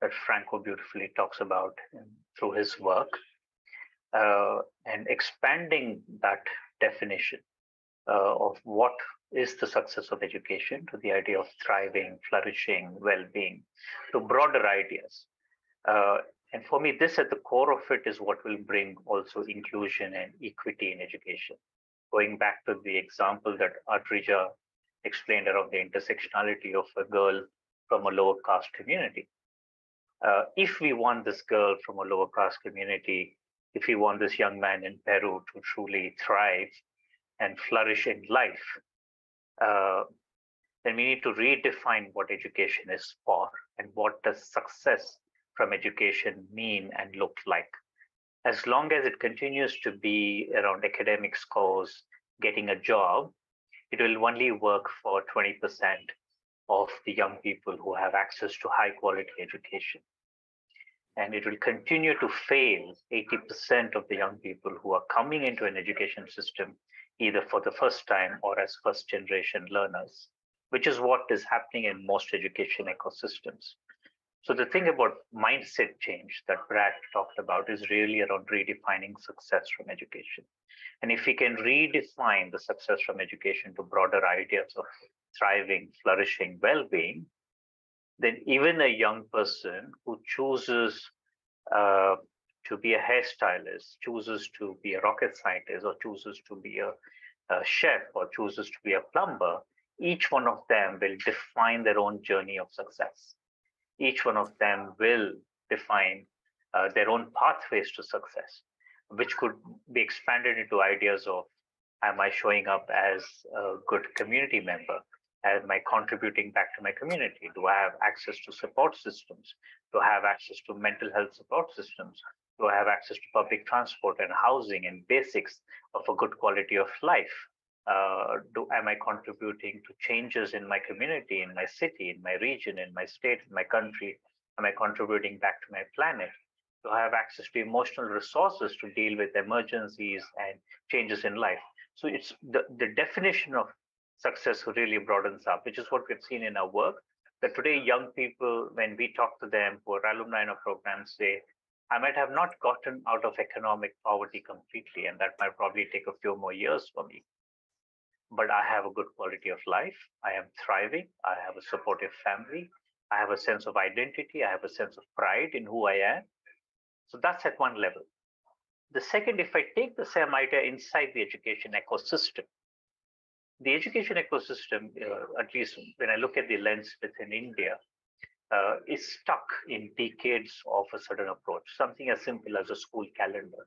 that Franco beautifully talks about through his work, and expanding that definition of what is the success of education to the idea of thriving, flourishing, well-being, to broader ideas. And for me, this at the core of it is what will bring also inclusion and equity in education. Going back to the example that Adrija explained around the intersectionality of a girl from a lower caste community. If we want this girl from a lower caste community, if we want this young man in Peru to truly thrive and flourish in life, then we need to redefine what education is for and what does success from education mean and look like. As long as it continues to be around academic scores, getting a job, it will only work for 20% of the young people who have access to high quality education. And it will continue to fail 80% of the young people who are coming into an education system either for the first time or as first generation learners, which is what is happening in most education ecosystems. So the thing about mindset change that Brad talked about is really around redefining success from education. And if we can redefine the success from education to broader ideas of thriving, flourishing, well-being, then even a young person who chooses to be a hairstylist, chooses to be a rocket scientist, or chooses to be a chef, or chooses to be a plumber, each one of them will define their own journey of success. Each one of them will define their own pathways to success, which could be expanded into ideas of, am I showing up as a good community member? Am I contributing back to my community? Do I have access to support systems? Do I have access to mental health support systems? Do I have access to public transport and housing and basics of a good quality of life? Am I contributing to changes in my community, in my city, in my region, in my state, in my country? Am I contributing back to my planet? Do I have access to emotional resources to deal with emergencies and changes in life? So it's the definition of success really broadens up, which is what we've seen in our work, that today young people, when we talk to them who are alumni in our programs, say, I might have not gotten out of economic poverty completely, and that might probably take a few more years for me. but I have a good quality of life. I am thriving. I have a supportive family. I have a sense of identity. I have a sense of pride in who I am. So that's at one level. The second, if I take the same idea inside the education ecosystem, the education ecosystem, at least when I look at the lens within India, is stuck in decades of a certain approach, something as simple as a school calendar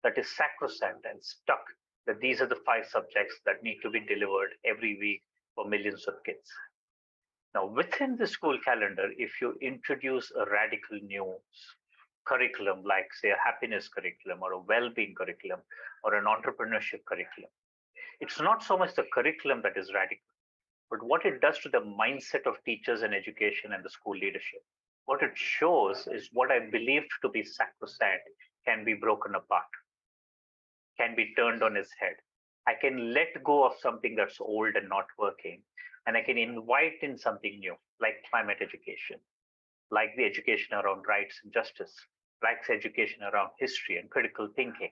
that is sacrosanct and stuck, that these are the 5 subjects that need to be delivered every week for millions of kids. Now, within the school calendar, if you introduce a radical new curriculum, like say a happiness curriculum or a well-being curriculum or an entrepreneurship curriculum, it's not so much the curriculum that is radical, but what it does to the mindset of teachers and education and the school leadership. What it shows is what I believed to be sacrosanct can be broken apart, can be turned on its head. I can let go of something that's old and not working, and I can invite in something new, like climate education, like the education around rights and justice, like the education around history and critical thinking.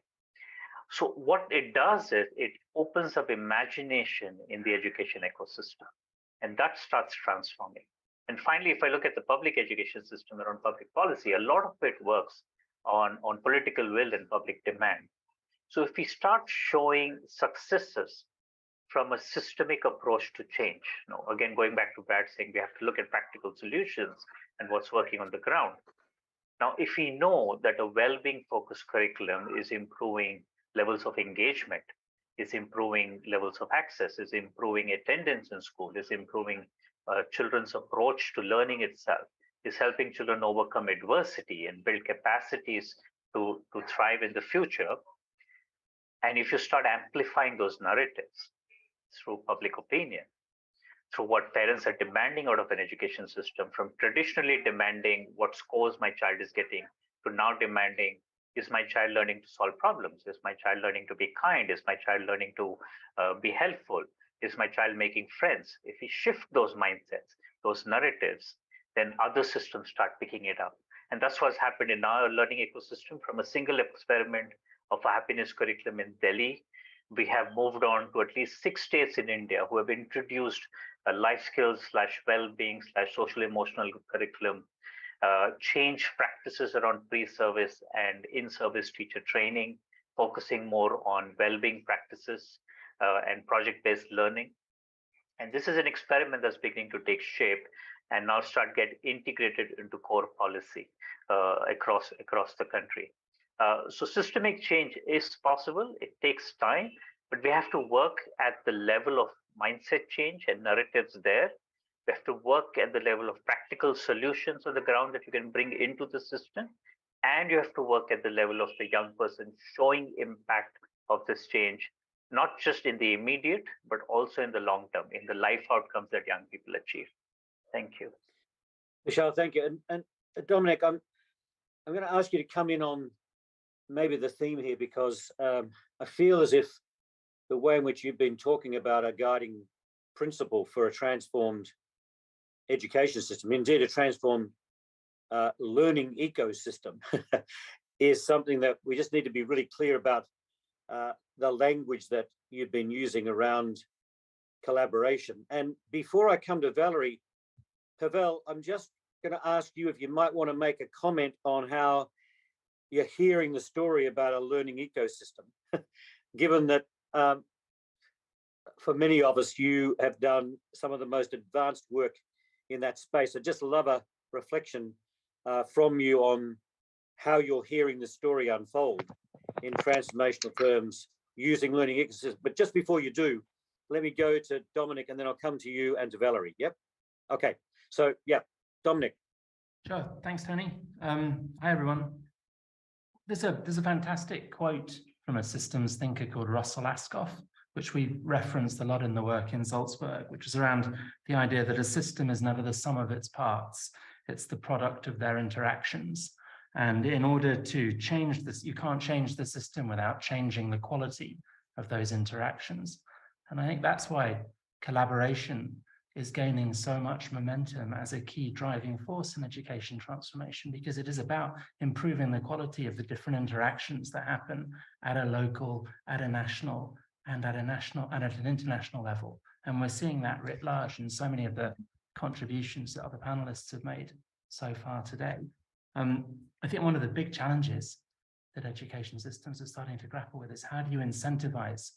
So what it does is it opens up imagination in the education ecosystem, and that starts transforming. And finally, if I look at the public education system around public policy, a lot of it works on political will and public demand. So if we start showing successes from a systemic approach to change, again, going back to Brad saying we have to look at practical solutions and what's working on the ground. Now, if we know that a well-being focused curriculum is improving levels of engagement, is improving levels of access, is improving attendance in school, is improving children's approach to learning itself, is helping children overcome adversity and build capacities to thrive in the future. And if you start amplifying those narratives through public opinion, through what parents are demanding out of an education system, from traditionally demanding what scores my child is getting to now demanding, is my child learning to solve problems? Is my child learning to be kind? Is my child learning to be helpful? Is my child making friends? If we shift those mindsets, those narratives, then other systems start picking it up. And that's what's happened in our learning ecosystem. From a single experiment of a happiness curriculum in Delhi, we have moved on to at least 6 states in India who have introduced a life skills / well-being / social emotional curriculum, change practices around pre-service and in-service teacher training, focusing more on well-being practices and project-based learning. And this is an experiment that's beginning to take shape and now start get integrated into core policy across the country. So systemic change is possible. It takes time, but we have to work at the level of mindset change and narratives there. We have to work at the level of practical solutions on the ground that you can bring into the system. And you have to work at the level of the young person showing impact of this change, not just in the immediate, but also in the long term, in the life outcomes that young people achieve. Thank you. Michelle, thank you. And Dominic, I'm going to ask you to come in on maybe the theme here, because I feel as if the way in which you've been talking about a guiding principle for a transformed education system, indeed a transformed learning ecosystem, is something that we just need to be really clear about the language that you've been using around collaboration. And before I come to Valerie, Pavel, I'm just going to ask you if you might want to make a comment on how you're hearing the story about a learning ecosystem, given that for many of us, you have done some of the most advanced work in that space. I'd just love a reflection from you on how you're hearing the story unfold in transformational terms using learning ecosystems. But just before you do, let me go to Dominic, and then I'll come to you and to Valerie. Yep. Okay. So, yeah, Dominic. Sure. Thanks, Tony. Hi, everyone. There's a fantastic quote from a systems thinker called Russell Askoff, which we referenced a lot in the work in Salzburg, which is around the idea that a system is never the sum of its parts. It's the product of their interactions. And in order to change this, you can't change the system without changing the quality of those interactions. And I think that's why collaboration is gaining so much momentum as a key driving force in education transformation, because it is about improving the quality of the different interactions that happen at a local, at a national, and at a national and at an international level. And we're seeing that writ large in so many of the contributions that other panelists have made so far today. I think one of the big challenges that education systems are starting to grapple with is how do you incentivize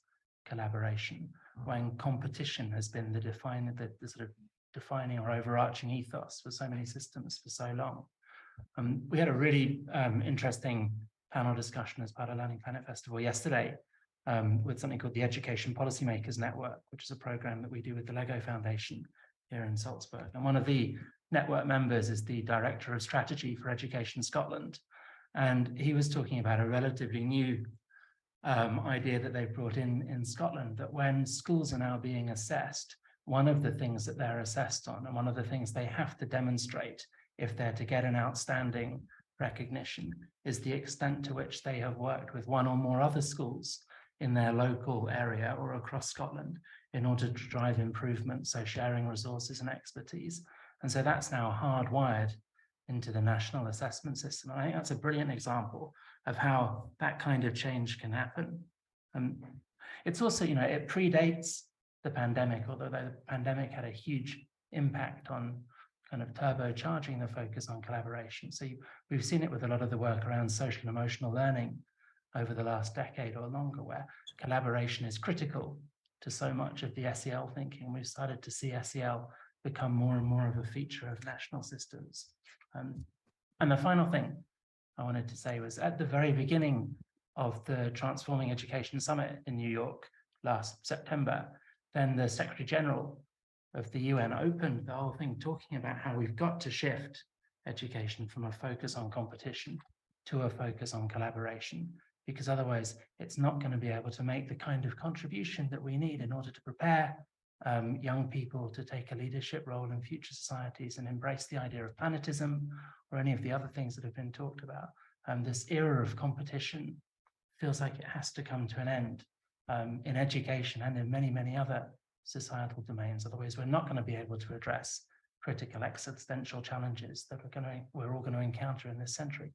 collaboration when competition has been the sort of defining or overarching ethos for so many systems for so long. We had a really interesting panel discussion as part of Learning Planet Festival yesterday with something called the Education Policymakers Network, which is a program that we do with the Lego Foundation here in Salzburg. And one of the network members is the Director of Strategy for Education Scotland. And he was talking about a relatively new idea that they've brought in Scotland, that when schools are now being assessed, one of the things that they're assessed on and one of the things they have to demonstrate if they're to get an outstanding recognition is the extent to which they have worked with one or more other schools in their local area or across Scotland in order to drive improvement, so sharing resources and expertise. And so that's now hardwired into the national assessment system. And I think that's a brilliant example of how that kind of change can happen. It's also, it predates the pandemic, although the pandemic had a huge impact on kind of turbocharging the focus on collaboration. So we've seen it with a lot of the work around social and emotional learning over the last decade or longer, where collaboration is critical to so much of the SEL thinking. We've started to see SEL become more and more of a feature of national systems. And the final thing I wanted to say was at the very beginning of the Transforming Education Summit in New York last September, then the Secretary General of the UN opened the whole thing talking about how we've got to shift education from a focus on competition to a focus on collaboration, because otherwise it's not going to be able to make the kind of contribution that we need in order to prepare young people to take a leadership role in future societies and embrace the idea of planetism or any of the other things that have been talked about. This era of competition feels like it has to come to an end in education and in many, many other societal domains. Otherwise, we're not going to be able to address critical existential challenges that we're all going to encounter in this century.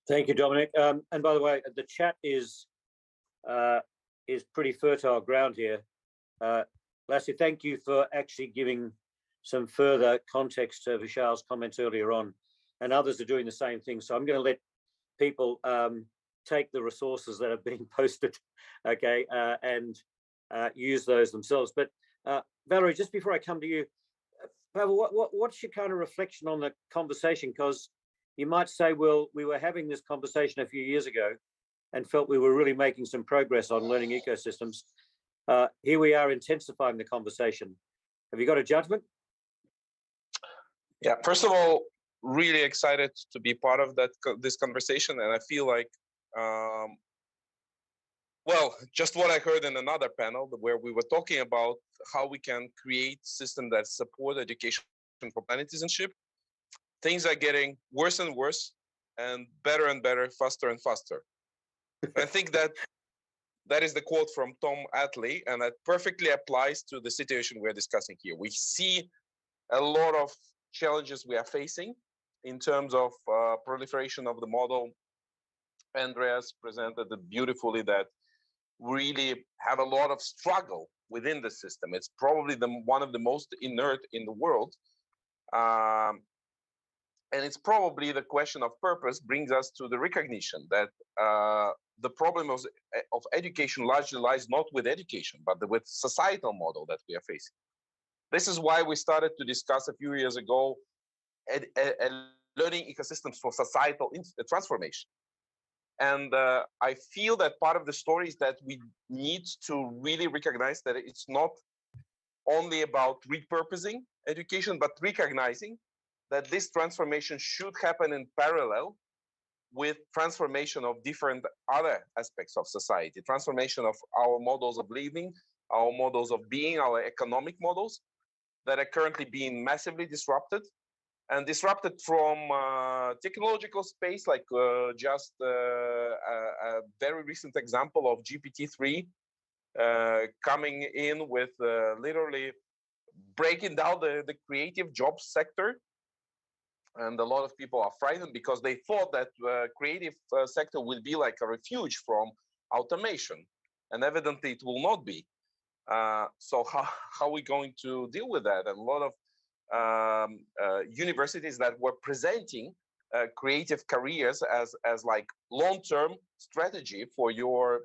Thank you, Dominic. And by the way, the chat is pretty fertile ground here. Lassie, thank you for actually giving some further context to Vishal's comments earlier on, and others are doing the same thing. So I'm going to let people take the resources that are being posted, okay, and use those themselves. But Valerie, just before I come to you, Pavel, what's your kind of reflection on the conversation? Because you might say, well, we were having this conversation a few years ago and felt we were really making some progress on learning ecosystems. Here we are intensifying the conversation. Have you got a judgment? Yeah, first of all, really excited to be part of this conversation. And I feel like, well, just what I heard in another panel where we were talking about how we can create systems that support education for planet citizenship. Things are getting worse and worse and better, faster and faster. I think that is the quote from Tom Attlee, and that perfectly applies to the situation we're discussing here. We see a lot of challenges we are facing in terms of proliferation of the model. Andreas presented it beautifully that we really have a lot of struggle within the system. It's probably one of the most inert in the world. And it's probably the question of purpose brings us to the recognition that the problem of education largely lies not with education, but with societal model that we are facing. This is why we started to discuss a few years ago learning ecosystems for societal transformation. And I feel that part of the story is that we need to really recognize that it's not only about repurposing education, but recognizing that this transformation should happen in parallel with transformation of different other aspects of society, transformation of our models of living, our models of being, our economic models that are currently being massively disrupted, and disrupted from technological space, like just a very recent example of GPT-3 coming in with literally breaking down the creative jobs sector. And a lot of people are frightened because they thought that creative sector will be like a refuge from automation. and evidently it will not be. So how are we going to deal with that? And a lot of universities that were presenting creative careers as like long-term strategy for your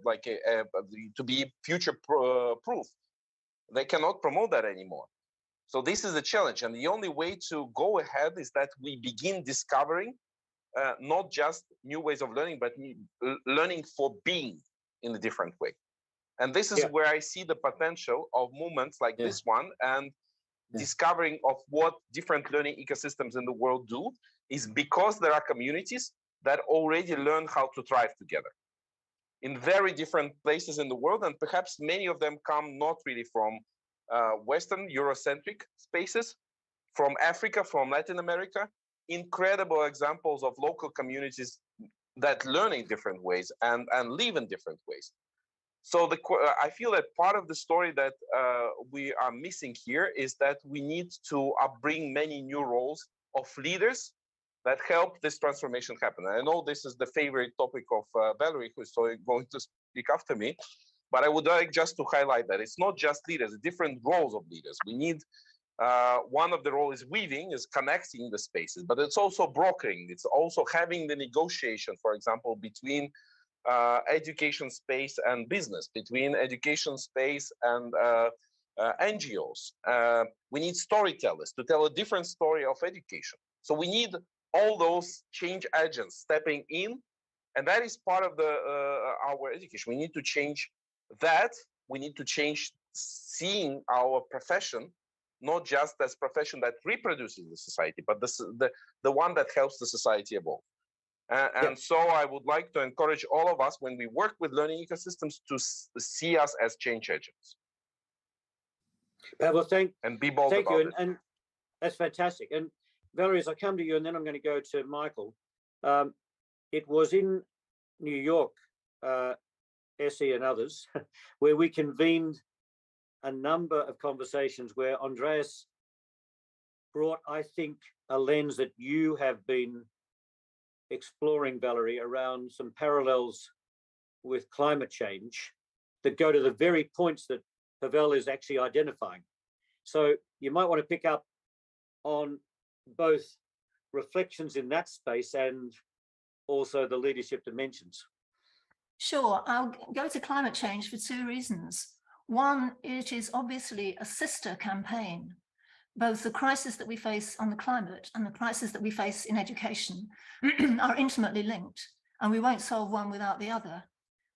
to be future proof, they cannot promote that anymore. So this is a challenge, and the only way to go ahead is that we begin discovering not just new ways of learning, but learning for being in a different way. And this is where I see the potential of movements like this one, and discovering of what different learning ecosystems in the world do is because there are communities that already learn how to thrive together in very different places in the world. And perhaps many of them come not really from Western Eurocentric spaces, from Africa, from Latin America, incredible examples of local communities that learn in different ways and live in different ways. So I feel that part of the story that we are missing here is that we need to upbring many new roles of leaders that help this transformation happen. And I know this is the favorite topic of Valerie, who is going to speak after me, but I would like just to highlight that it's not just leaders, different roles of leaders. We need, one of the roles is weaving, is connecting the spaces, but it's also brokering. It's also having the negotiation, for example, between education space and business, between education space and NGOs. We need storytellers to tell a different story of education. So we need all those change agents stepping in, and that is part of our education. We need to change that. We need to change seeing our profession not just as profession that reproduces the society, but the one that helps the society evolve. And so I would like to encourage all of us, when we work with learning ecosystems, to see us as change agents. Pavel, thank you. And that's fantastic. And Valerie, as I come to you, and then I'm going to go to Michael. It was in New York, Essie and others, where we convened a number of conversations where Andreas brought, I think, a lens that you have been exploring, Valerie, around some parallels with climate change that go to the very points that Pavel is actually identifying. So you might want to pick up on both reflections in that space and also the leadership dimensions. Sure, I'll go to climate change for two reasons. One, it is obviously a sister campaign. Both the crisis that we face on the climate and the crisis that we face in education are intimately linked, and we won't solve one without the other.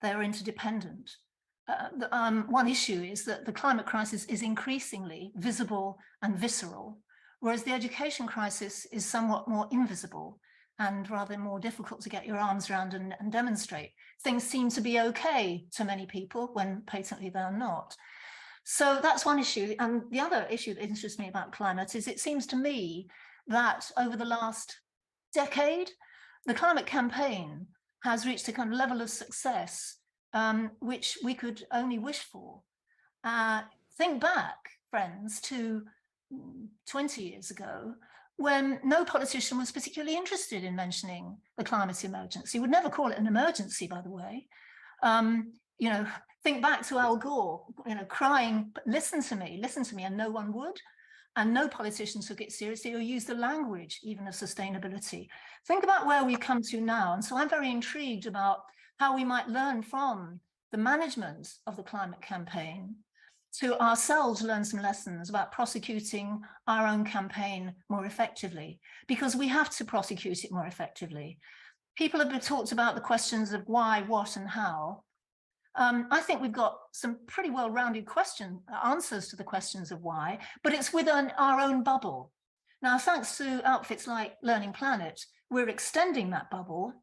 They are interdependent. One issue is that the climate crisis is increasingly visible and visceral, whereas the education crisis is somewhat more invisible and rather more difficult to get your arms around and demonstrate. Things seem to be okay to many people when patently they're not. So that's one issue. And the other issue that interests me about climate is it seems to me that over the last decade, the climate campaign has reached a kind of level of success which we could only wish for. Think back, friends, to 20 years ago, when no politician was particularly interested in mentioning the climate emergency. Would never call it an emergency, by the way. You know, think back to Al Gore, you know, crying, listen to me, and no one would. And no politician took it seriously or used the language even of sustainability. Think about where we've come to now. And so I'm very intrigued about how we might learn from the management of the climate campaign to ourselves learn some lessons about prosecuting our own campaign more effectively, because we have to prosecute it more effectively. People have been talked about the questions of why, what, and how. I think we've got some pretty well-rounded answers to the questions of why, but it's within our own bubble. Now, thanks to outfits like Learning Planet, we're extending that bubble,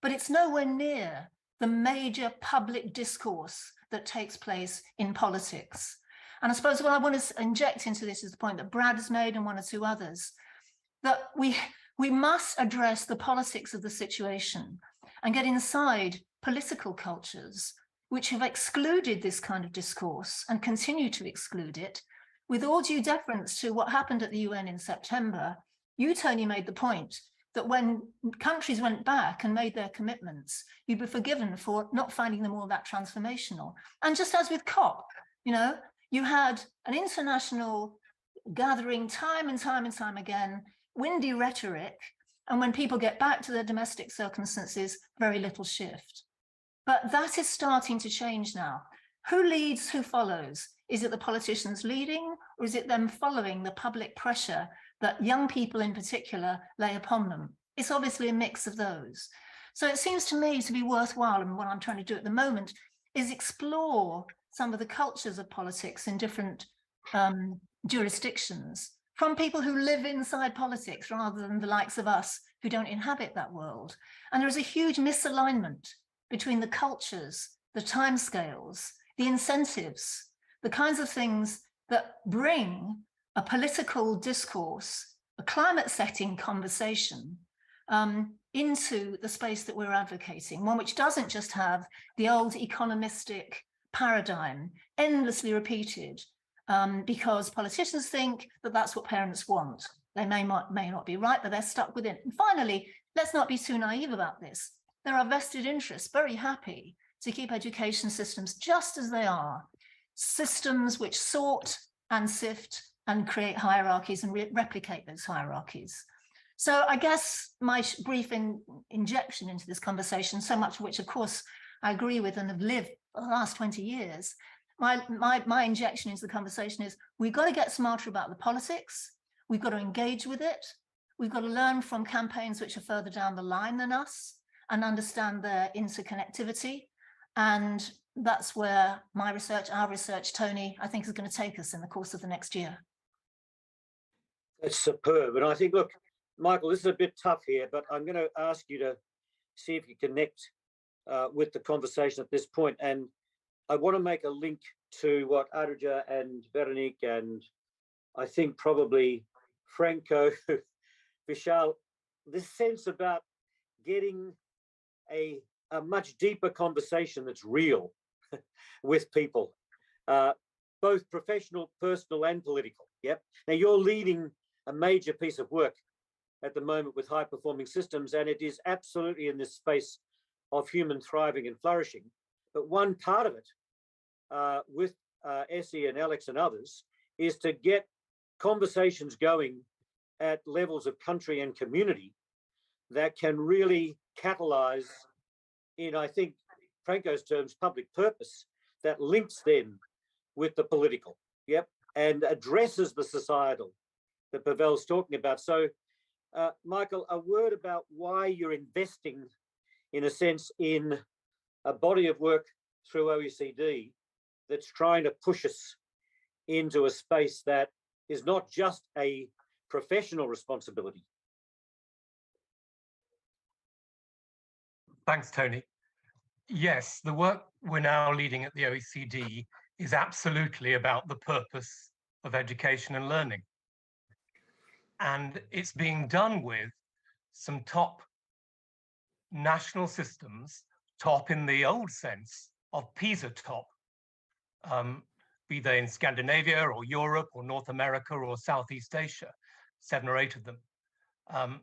but it's nowhere near the major public discourse that takes place in politics. And I suppose what I want to inject into this is the point that Brad has made and one or two others, that we must address the politics of the situation and get inside political cultures which have excluded this kind of discourse and continue to exclude it. With all due deference to what happened at the UN in September, you, Tony, made the point that when countries went back and made their commitments, you'd be forgiven for not finding them all that transformational. And just as with COP, you know, you had an international gathering time and time and time again, windy rhetoric, and when people get back to their domestic circumstances, very little shift. But that is starting to change now. Who leads, who follows? Is it the politicians leading, or is it them following the public pressure that young people in particular lay upon them? It's obviously a mix of those. So it seems to me to be worthwhile, and what I'm trying to do at the moment is explore some of the cultures of politics in different jurisdictions from people who live inside politics rather than the likes of us who don't inhabit that world. And there is a huge misalignment between the cultures, the timescales, the incentives, the kinds of things that bring a political discourse, a climate setting conversation into the space that we're advocating, one which doesn't just have the old economistic paradigm endlessly repeated because politicians think that that's what parents want. They may not be right, but they're stuck with it. And finally, let's not be too naive about this. There are vested interests very happy to keep education systems just as they are, systems which sort and sift and create hierarchies and replicate those hierarchies. So I guess my brief injection into this conversation, so much of which, of course, I agree with and have lived for the last 20 years, my injection into the conversation is we've got to get smarter about the politics. We've got to engage with it. We've got to learn from campaigns which are further down the line than us and understand their interconnectivity. And that's where my research, our research, Tony, I think is going to take us in the course of the next year. That's superb. And I think, look, Michael, this is a bit tough here, but I'm going to ask you to see if you connect with the conversation at this point. And I want to make a link to what Adrija and Veronique and I think probably Franco, Vishal, this sense about getting a much deeper conversation that's real with people, both professional, personal, and political. Yep. Now you're leading a major piece of work at the moment with high performing systems, and it is absolutely in this space of human thriving and flourishing. But one part of it with Essie and Alex and others is to get conversations going at levels of country and community that can really catalyze, in, I think, Franco's terms, public purpose that links them with the political, yep, and addresses the societal that Pavel's talking about. So, Michael, a word about why you're investing, in a sense, in a body of work through OECD that's trying to push us into a space that is not just a professional responsibility. Thanks, Tony. Yes, the work we're now leading at the OECD is absolutely about the purpose of education and learning. And it's being done with some top national systems, top in the old sense of PISA top, be they in Scandinavia or Europe or North America or Southeast Asia, 7 or 8 of them.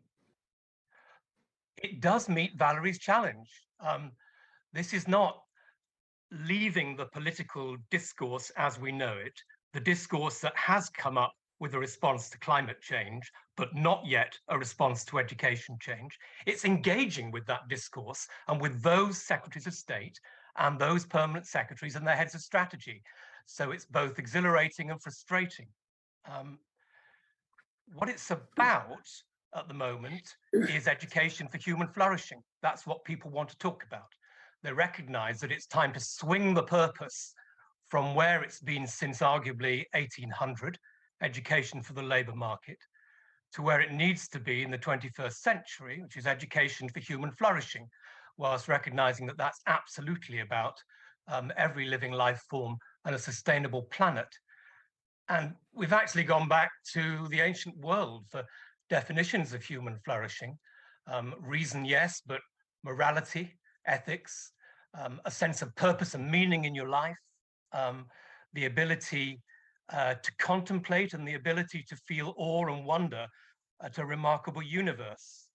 It does meet Valerie's challenge. This is not leaving the political discourse as we know it, the discourse that has come up with a response to climate change, but not yet a response to education change. It's engaging with that discourse and with those secretaries of state and those permanent secretaries and their heads of strategy. So it's both exhilarating and frustrating. What it's about at the moment is education for human flourishing. That's what people want to talk about. They recognize that it's time to swing the purpose from where it's been since arguably 1800, education for the labor market, to where it needs to be in the 21st century, which is education for human flourishing, whilst recognizing that that's absolutely about every living life form and a sustainable planet. And we've actually gone back to the ancient world for definitions of human flourishing. Reason, yes, but morality, ethics, a sense of purpose and meaning in your life, the ability to contemplate and the ability to feel awe and wonder at a remarkable universe.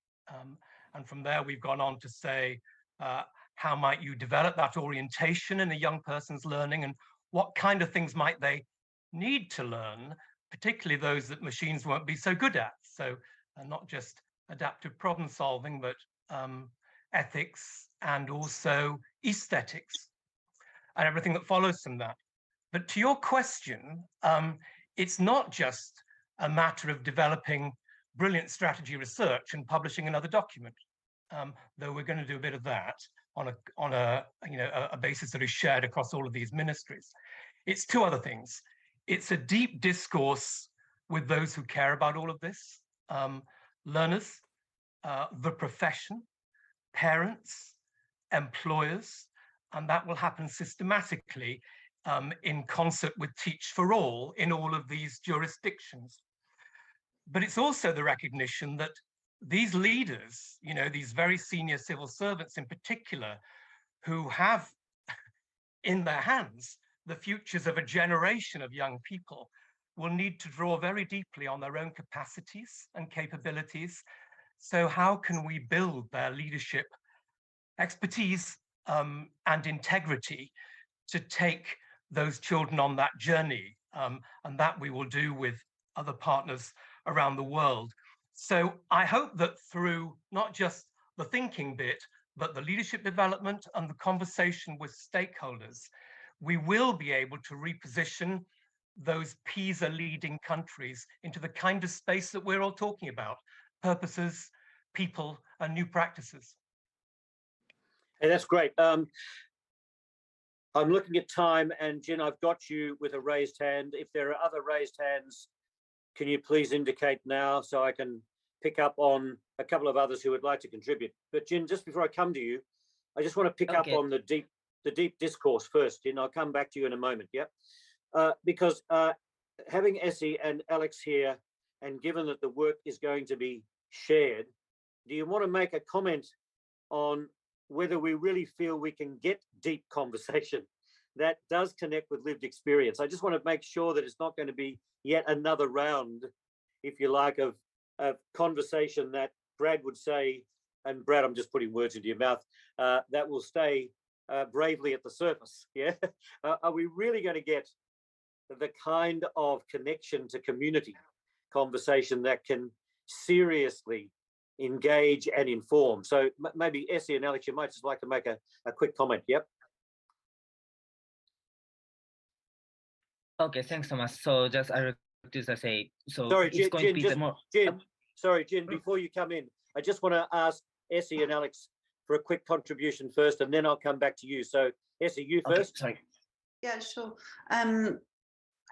And from there, we've gone on to say, how might you develop that orientation in a young person's learning, and what kind of things might they need to learn, particularly those that machines won't be so good at. So not just adaptive problem solving, but ethics and also aesthetics and everything that follows from that. But to your question, it's not just a matter of developing brilliant strategy research and publishing another document, though we're going to do a bit of that on a basis that is shared across all of these ministries. It's two other things. It's a deep discourse with those who care about all of this, learners, the profession, parents, employers, and that will happen systematically in concert with Teach for All in all of these jurisdictions. But it's also the recognition that these leaders, these very senior civil servants in particular, who have in their hands the futures of a generation of young people, will need to draw very deeply on their own capacities and capabilities. So how can we build their leadership expertise and integrity to take those children on that journey? And that we will do with other partners around the world. So I hope that through not just the thinking bit, but the leadership development and the conversation with stakeholders, we will be able to reposition those PISA leading countries into the kind of space that we're all talking about: purposes, people, and new practices. Hey, that's great. I'm looking at time, and Jin, I've got you with a raised hand. If there are other raised hands, can you please indicate now so I can pick up on a couple of others who would like to contribute? But Jin, just before I come to you, I just want to pick up on the deep discourse first, Jin. I'll come back to you in a moment, yeah? Because having Essie and Alex here, and given that the work is going to be shared, do you want to make a comment on whether we really feel we can get deep conversation that does connect with lived experience? I just want to make sure that it's not going to be yet another round, if you like, of conversation that Brad would say, and Brad, I'm just putting words into your mouth, that will stay bravely at the surface, yeah? Are we really going to get the kind of connection to community conversation that can seriously engage and inform? So maybe Essie and Alex, you might just like to make a quick comment. Yep. Okay, thanks, Thomas. So just I just say, so sorry, it's Jin, going to be the more. Jin, before you come in, I just want to ask Essie and Alex for a quick contribution first, and then I'll come back to you. So Essie, you first. Sorry. Yeah, sure.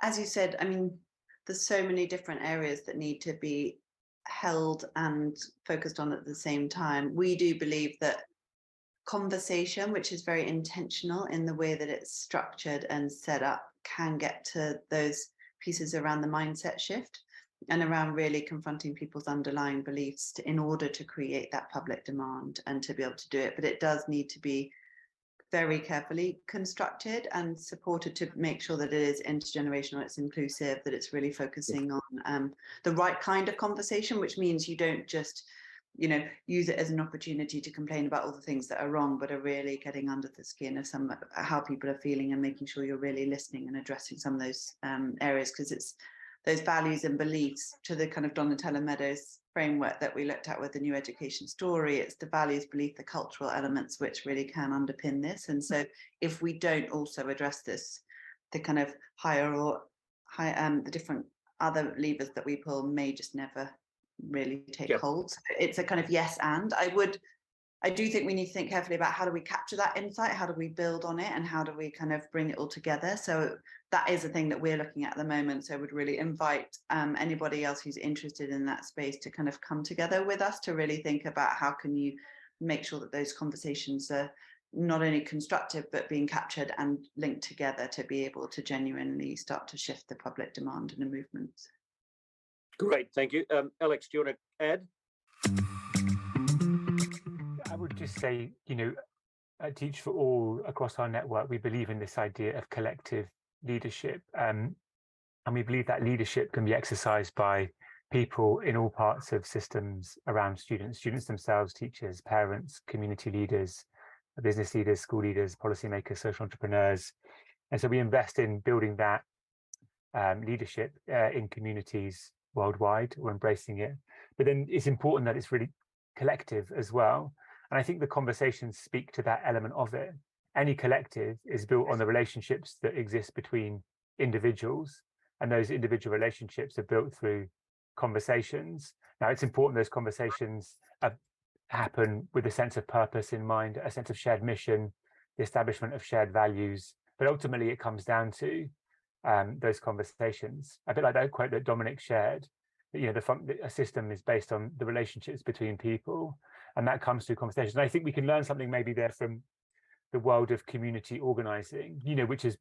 As you said, I mean, there's so many different areas that need to be held and focused on at the same time. We do believe that conversation, which is very intentional in the way that it's structured and set up, can get to those pieces around the mindset shift and around really confronting people's underlying beliefs in order to create that public demand and to be able to do it. But it does need to be very carefully constructed and supported to make sure that it is intergenerational, it's inclusive, that it's really focusing on the right kind of conversation, which means you don't just, use it as an opportunity to complain about all the things that are wrong, but are really getting under the skin of how people are feeling and making sure you're really listening and addressing some of those areas, because it's those values and beliefs, to the kind of Donatella Meadows framework that we looked at with the New Education Story. It's the values, belief, the cultural elements which really can underpin this. And so if we don't also address this, the kind of the different other levers that we pull may just never really take hold. So it's a kind of yes and. I do think we need to think carefully about how do we capture that insight, how do we build on it, and how do we kind of bring it all together. So that is a thing that we're looking at the moment. So I would really invite anybody else who's interested in that space to kind of come together with us to really think about how can you make sure that those conversations are not only constructive, but being captured and linked together to be able to genuinely start to shift the public demand and the movements. Great, thank you. Alex, do you want to add? I would just say, at Teach for All across our network, we believe in this idea of collective leadership. And we believe that leadership can be exercised by people in all parts of systems around students themselves, teachers, parents, community leaders, business leaders, school leaders, policymakers, social entrepreneurs. And so we invest in building that leadership in communities worldwide. We're embracing it. But then it's important that it's really collective as well. And I think the conversations speak to that element of it. Any collective is built on the relationships that exist between individuals, and those individual relationships are built through conversations. Now, it's important those conversations happen with a sense of purpose in mind, a sense of shared mission, the establishment of shared values. But ultimately, it comes down to those conversations. A bit like that quote that Dominic shared, that, you know, a system is based on the relationships between people, and that comes through conversations. And I think we can learn something maybe there from the world of community organizing, you know, which is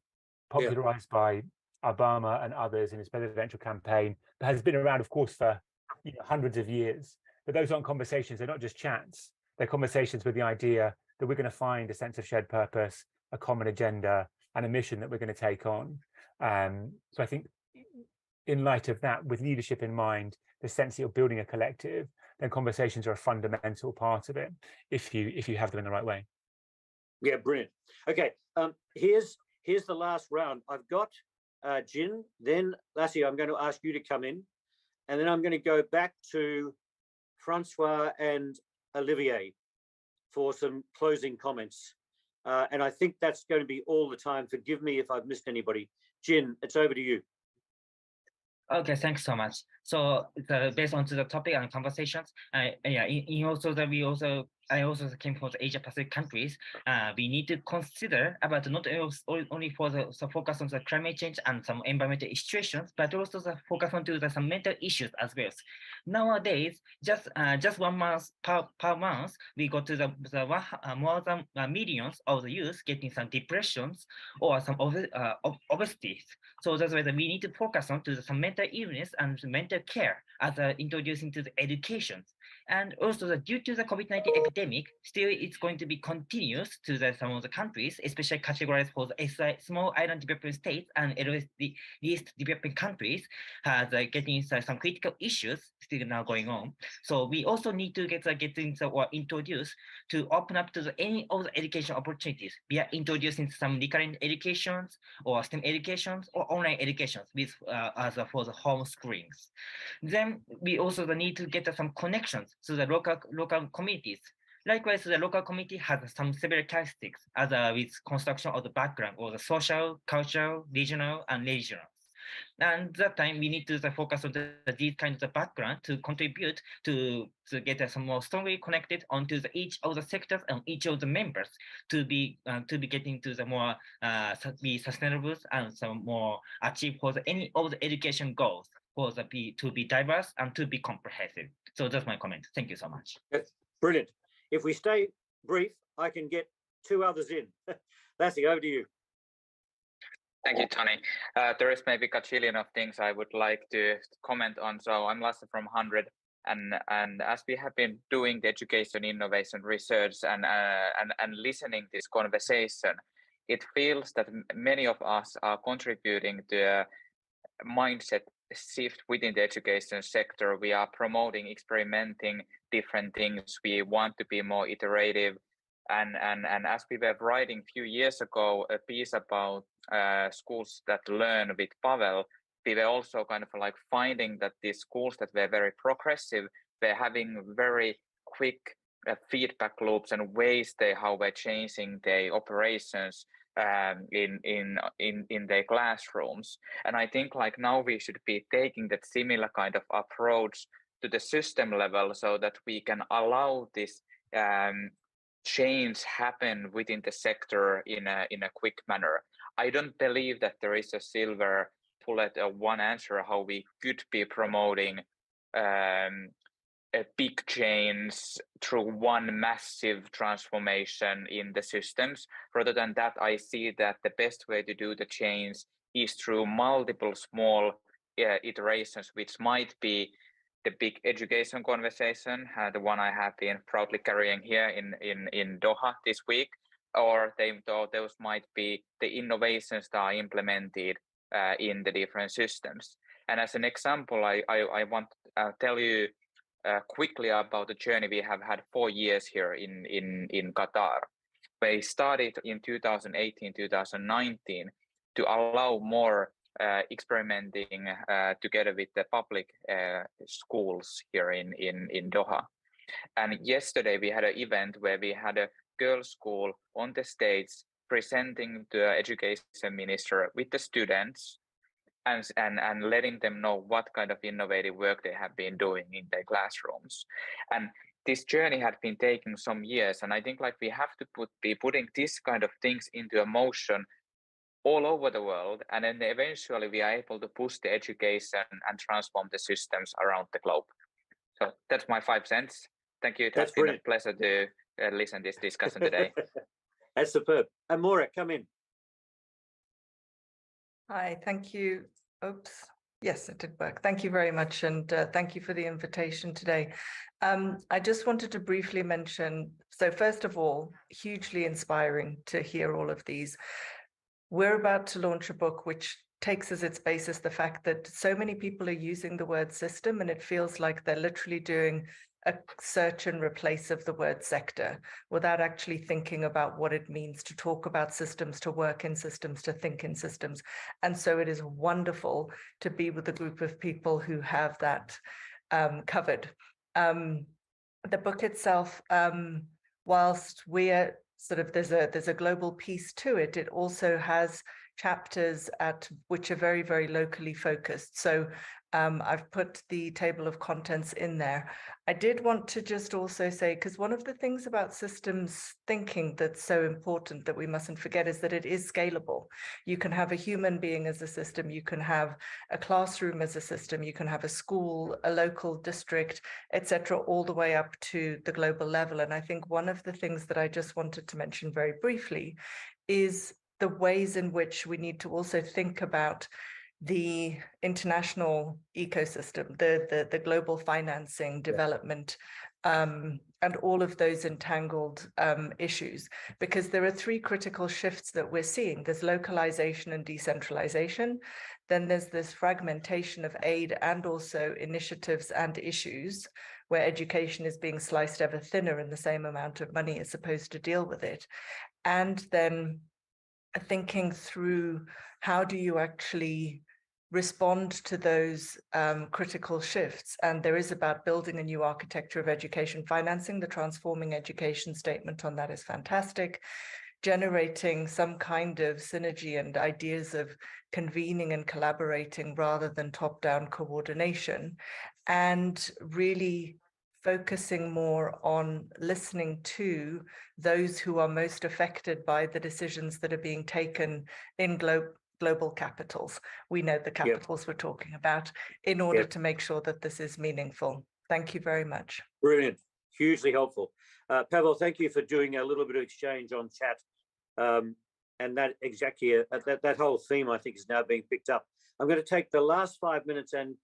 popularized by Obama and others in his presidential campaign, but has been around, of course, for hundreds of years. But those aren't conversations, they're not just chats. They're conversations with the idea that we're going to find a sense of shared purpose, a common agenda, and a mission that we're going to take on. So I think in light of that, with leadership in mind, the sense that you're building a collective, then conversations are a fundamental part of it if you have them in the right way. Yeah, brilliant. Okay, here's the last round. I've got Jin, then Lassie, I'm going to ask you to come in, and then I'm going to go back to Francois and Olivier for some closing comments. And I think that's going to be all the time. Forgive me if I've missed anybody. Jin, it's over to you. Okay, thanks so much. So based on the topic and conversations, I also came from the Asia Pacific countries. We need to consider about not only for the focus on the climate change and some environmental situations, but also the focus on some mental issues as well. Nowadays, just 1 month per month, we got to the more than millions of the youth getting some depressions or some obesity. So that's why we need to focus on some mental illness and mental care as introducing to the education. And also due to the COVID-19 epidemic, still it's going to be continuous to some of the countries, especially categorized for the small island developing states and least developing countries, has getting some critical issues still now going on. So we also need to get or introduce to open up to any of the education opportunities. We are introducing some recurrent educations or STEM educations or online educations with for the homeschoolings. Then we also need to get some connections to the local communities. Likewise, the local community has some several characteristics as with construction of the background or the social, cultural, regional, and regional. And that time we need to focus on these kinds of background to contribute to get some more strongly connected onto each of the sectors and each of the members to be getting to the more be sustainable and some more achieve for any of the education goals for to be diverse and to be comprehensive. So that's my comment. Thank you so much. Brilliant. If we stay brief, I can get 2 others in. Lassie, over to you. Thank you, Tony. There is maybe a gajillion of things I would like to comment on. So I'm Lasse from 100, and as we have been doing the education innovation research and listening this conversation, it feels that many of us are contributing to a mindset shift within the education sector. We are promoting, experimenting different things. We want to be more iterative. And as we were writing a few years ago a piece about schools that learn with Pavel, we were also kind of like finding that these schools that were very progressive were having very quick feedback loops and ways how we're changing their operations in their classrooms. And I think like now we should be taking that similar kind of approach to the system level so that we can allow this change happen within the sector in a quick manner. I don't believe that there is a silver bullet or one answer how we could be promoting a big change through one massive transformation in the systems. Rather than that, I see that the best way to do the change is through multiple small iterations, which might be the big education conversation, the one I have been proudly carrying here in Doha this week, or those might be the innovations that are implemented in the different systems. And as an example, I want to tell you quickly about the journey we have had 4 years here in Qatar. We started in 2018, 2019 to allow more experimenting together with the public schools here in Doha. And yesterday we had an event where we had a girls' school on the stage presenting to the education minister with the students and letting them know what kind of innovative work they have been doing in their classrooms. And this journey had been taking some years, and I think like we have to be putting this kind of things into motion all over the world, and then eventually we are able to push the education and transform the systems around the globe. So that's my 5 cents. Thank you. It has been a pleasure to listen to this discussion today. That's superb. Amora, come in. Hi, thank you. Oops. Yes, it did work. Thank you very much. And thank you for the invitation today. I just wanted to briefly mention, so first of all, hugely inspiring to hear all of these. We're about to launch a book which takes as its basis the fact that so many people are using the word system, and it feels like they're literally doing a search and replace of the word sector without actually thinking about what it means to talk about systems, to work in systems, to think in systems. And so it is wonderful to be with a group of people who have that covered. The book itself, whilst we're sort of, there's a global piece to it, it also has chapters which are very, very locally focused. So I've put the table of contents in there. I did want to just also say, because one of the things about systems thinking that's so important that we mustn't forget is that it is scalable. You can have a human being as a system, you can have a classroom as a system, you can have a school, a local district, etc., all the way up to the global level. And I think one of the things that I just wanted to mention very briefly is the ways in which we need to also think about the international ecosystem, the global financing, development, and all of those entangled issues, because there are 3 critical shifts that we're seeing. There's localization and decentralization. Then there's this fragmentation of aid and also initiatives and issues where education is being sliced ever thinner and the same amount of money is supposed to deal with it. And then thinking through how do you actually respond to those critical shifts. And there is about building a new architecture of education financing. The Transforming Education statement on that is fantastic. Generating some kind of synergy and ideas of convening and collaborating rather than top-down coordination, and really focusing more on listening to those who are most affected by the decisions that are being taken in global capitals. We know the capitals we're talking about, in order to make sure that this is meaningful. Thank you very much. Brilliant, hugely helpful. Pavel, thank you for doing a little bit of exchange on chat. And that exactly, that whole theme, I think, is now being picked up. I'm going to take the last 5 minutes, and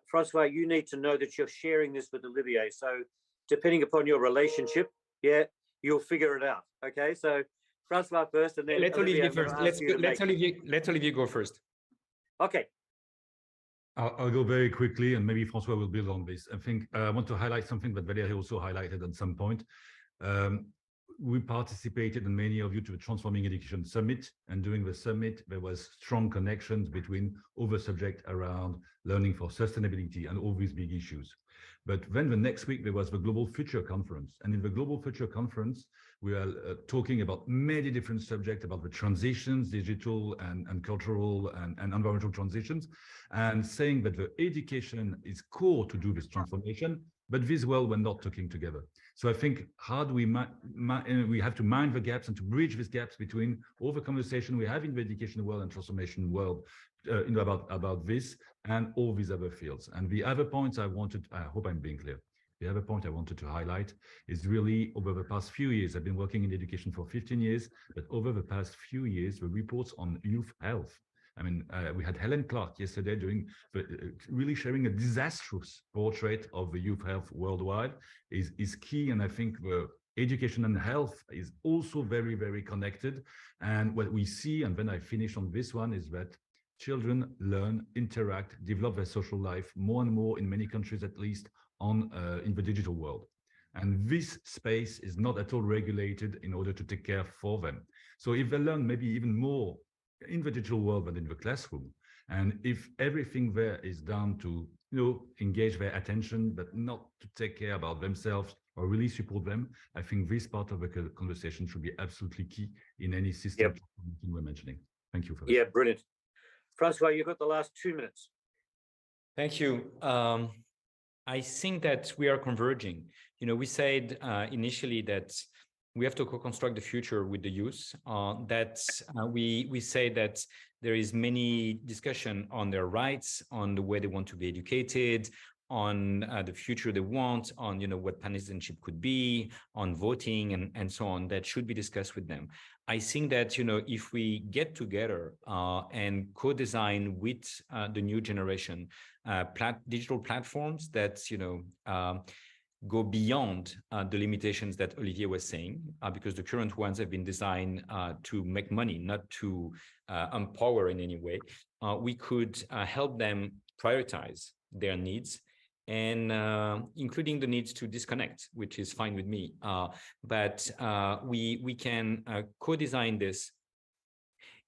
Francois, you need to know that you're sharing this with Olivier. So depending upon your relationship, you'll figure it out. Okay, so Francois first, and then let Olivier first. Let Olivier go first. Okay. I'll go very quickly, and maybe Francois will build on this. I think I want to highlight something that Valérie also highlighted at some point. We participated, and many of you, to the Transforming Education Summit, and during the summit, there was strong connections between other subjects around learning for sustainability and all these big issues. But then the next week, there was the Global Future Conference. And in the Global Future Conference, we are talking about many different subjects about the transitions, digital and cultural and environmental transitions, and saying that the education is core to do this transformation, but this well, we're not talking together. So I think how do we have to mind the gaps and to bridge these gaps between all the conversation we have in the education world and transformation world about this and all these other fields. And the other points I hope I'm being clear. The other point I wanted to highlight is really over the past few years, I've been working in education for 15 years, but over the past few years, the reports on youth health. I mean, we had Helen Clark yesterday really sharing a disastrous portrait of the youth health worldwide is key. And I think the education and health is also very, very connected. And what we see, and then I finish on this one, is that children learn, interact, develop their social life more and more in many countries, at least in the digital world. And this space is not at all regulated in order to take care for them. So if they learn maybe even more in the digital world than in the classroom, and if everything there is done to engage their attention, but not to take care about themselves or really support them, I think this part of the conversation should be absolutely key in any system we're mentioning. Thank you for that. Yeah, brilliant. Francois, you've got the last 2 minutes. Thank you. I think that we are converging. We said initially that we have to co-construct the future with the youth. We say that there is many discussion on their rights, on the way they want to be educated, on the future they want, on what pan-citizenship could be, on voting and so on, that should be discussed with them. I think that if we get together and co-design with the new generation digital platforms that go beyond the limitations that Olivier was saying, because the current ones have been designed to make money, not to empower in any way, we could help them prioritize their needs, and including the needs to disconnect, which is fine with me. But we can co-design this.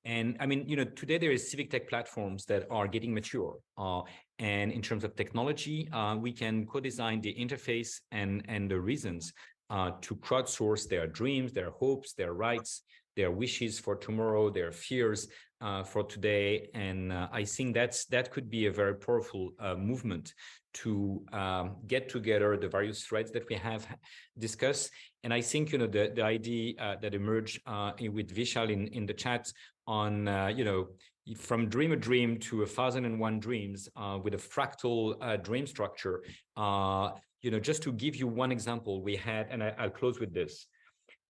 And I mean, today there is civic tech platforms that are getting mature. And in terms of technology, we can co-design the interface and the reasons to crowdsource their dreams, their hopes, their rights, their wishes for tomorrow, their fears for today. And I think that could be a very powerful movement to get together the various threads that we have discussed. And I think, the idea that emerged with Vishal in the chat on, from dream a dream to 1,001 dreams with a fractal dream structure. Just to give you one example, we had, and I'll close with this.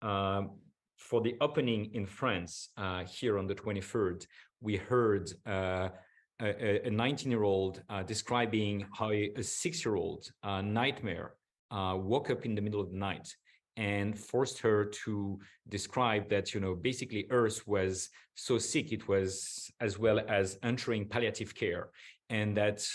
For the opening in France here on the 23rd, we heard a 19-year-old describing how a 6-year-old nightmare woke up in the middle of the night and forced her to describe that, basically Earth was so sick, it was as well as entering palliative care. And that,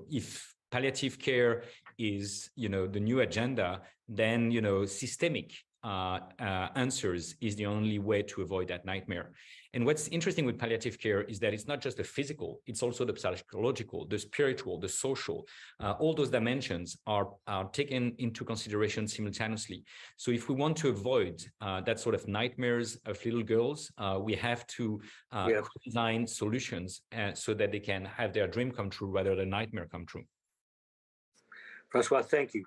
if palliative care is, the new agenda, then, systemic answers is the only way to avoid that nightmare. And what's interesting with palliative care is that it's not just the physical, it's also the psychological, the spiritual, the social. All those dimensions are taken into consideration simultaneously. So if we want to avoid that sort of nightmares of little girls, we have to design solutions so that they can have their dream come true rather than nightmare come true. Francois, thank you.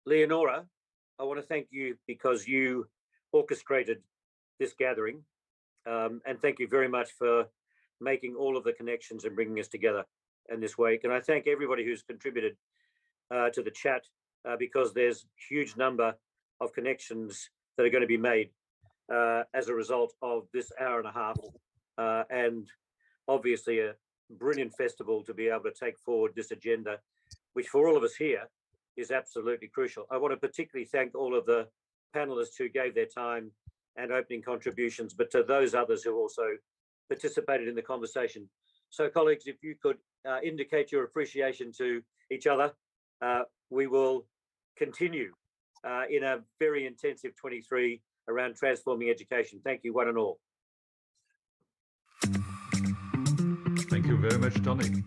Leonora, I want to thank you because you orchestrated this gathering. And thank you very much for making all of the connections and bringing us together in this way. Can I thank everybody who's contributed to the chat, because there's a huge number of connections that are going to be made as a result of this hour and a half. And obviously a brilliant festival to be able to take forward this agenda, which for all of us here is absolutely crucial. I want to particularly thank all of the panelists who gave their time and opening contributions, but to those others who also participated in the conversation. So colleagues, if you could indicate your appreciation to each other, we will continue in a very intensive 23 around transforming education. Thank you, one and all. Thank you very much, Tony.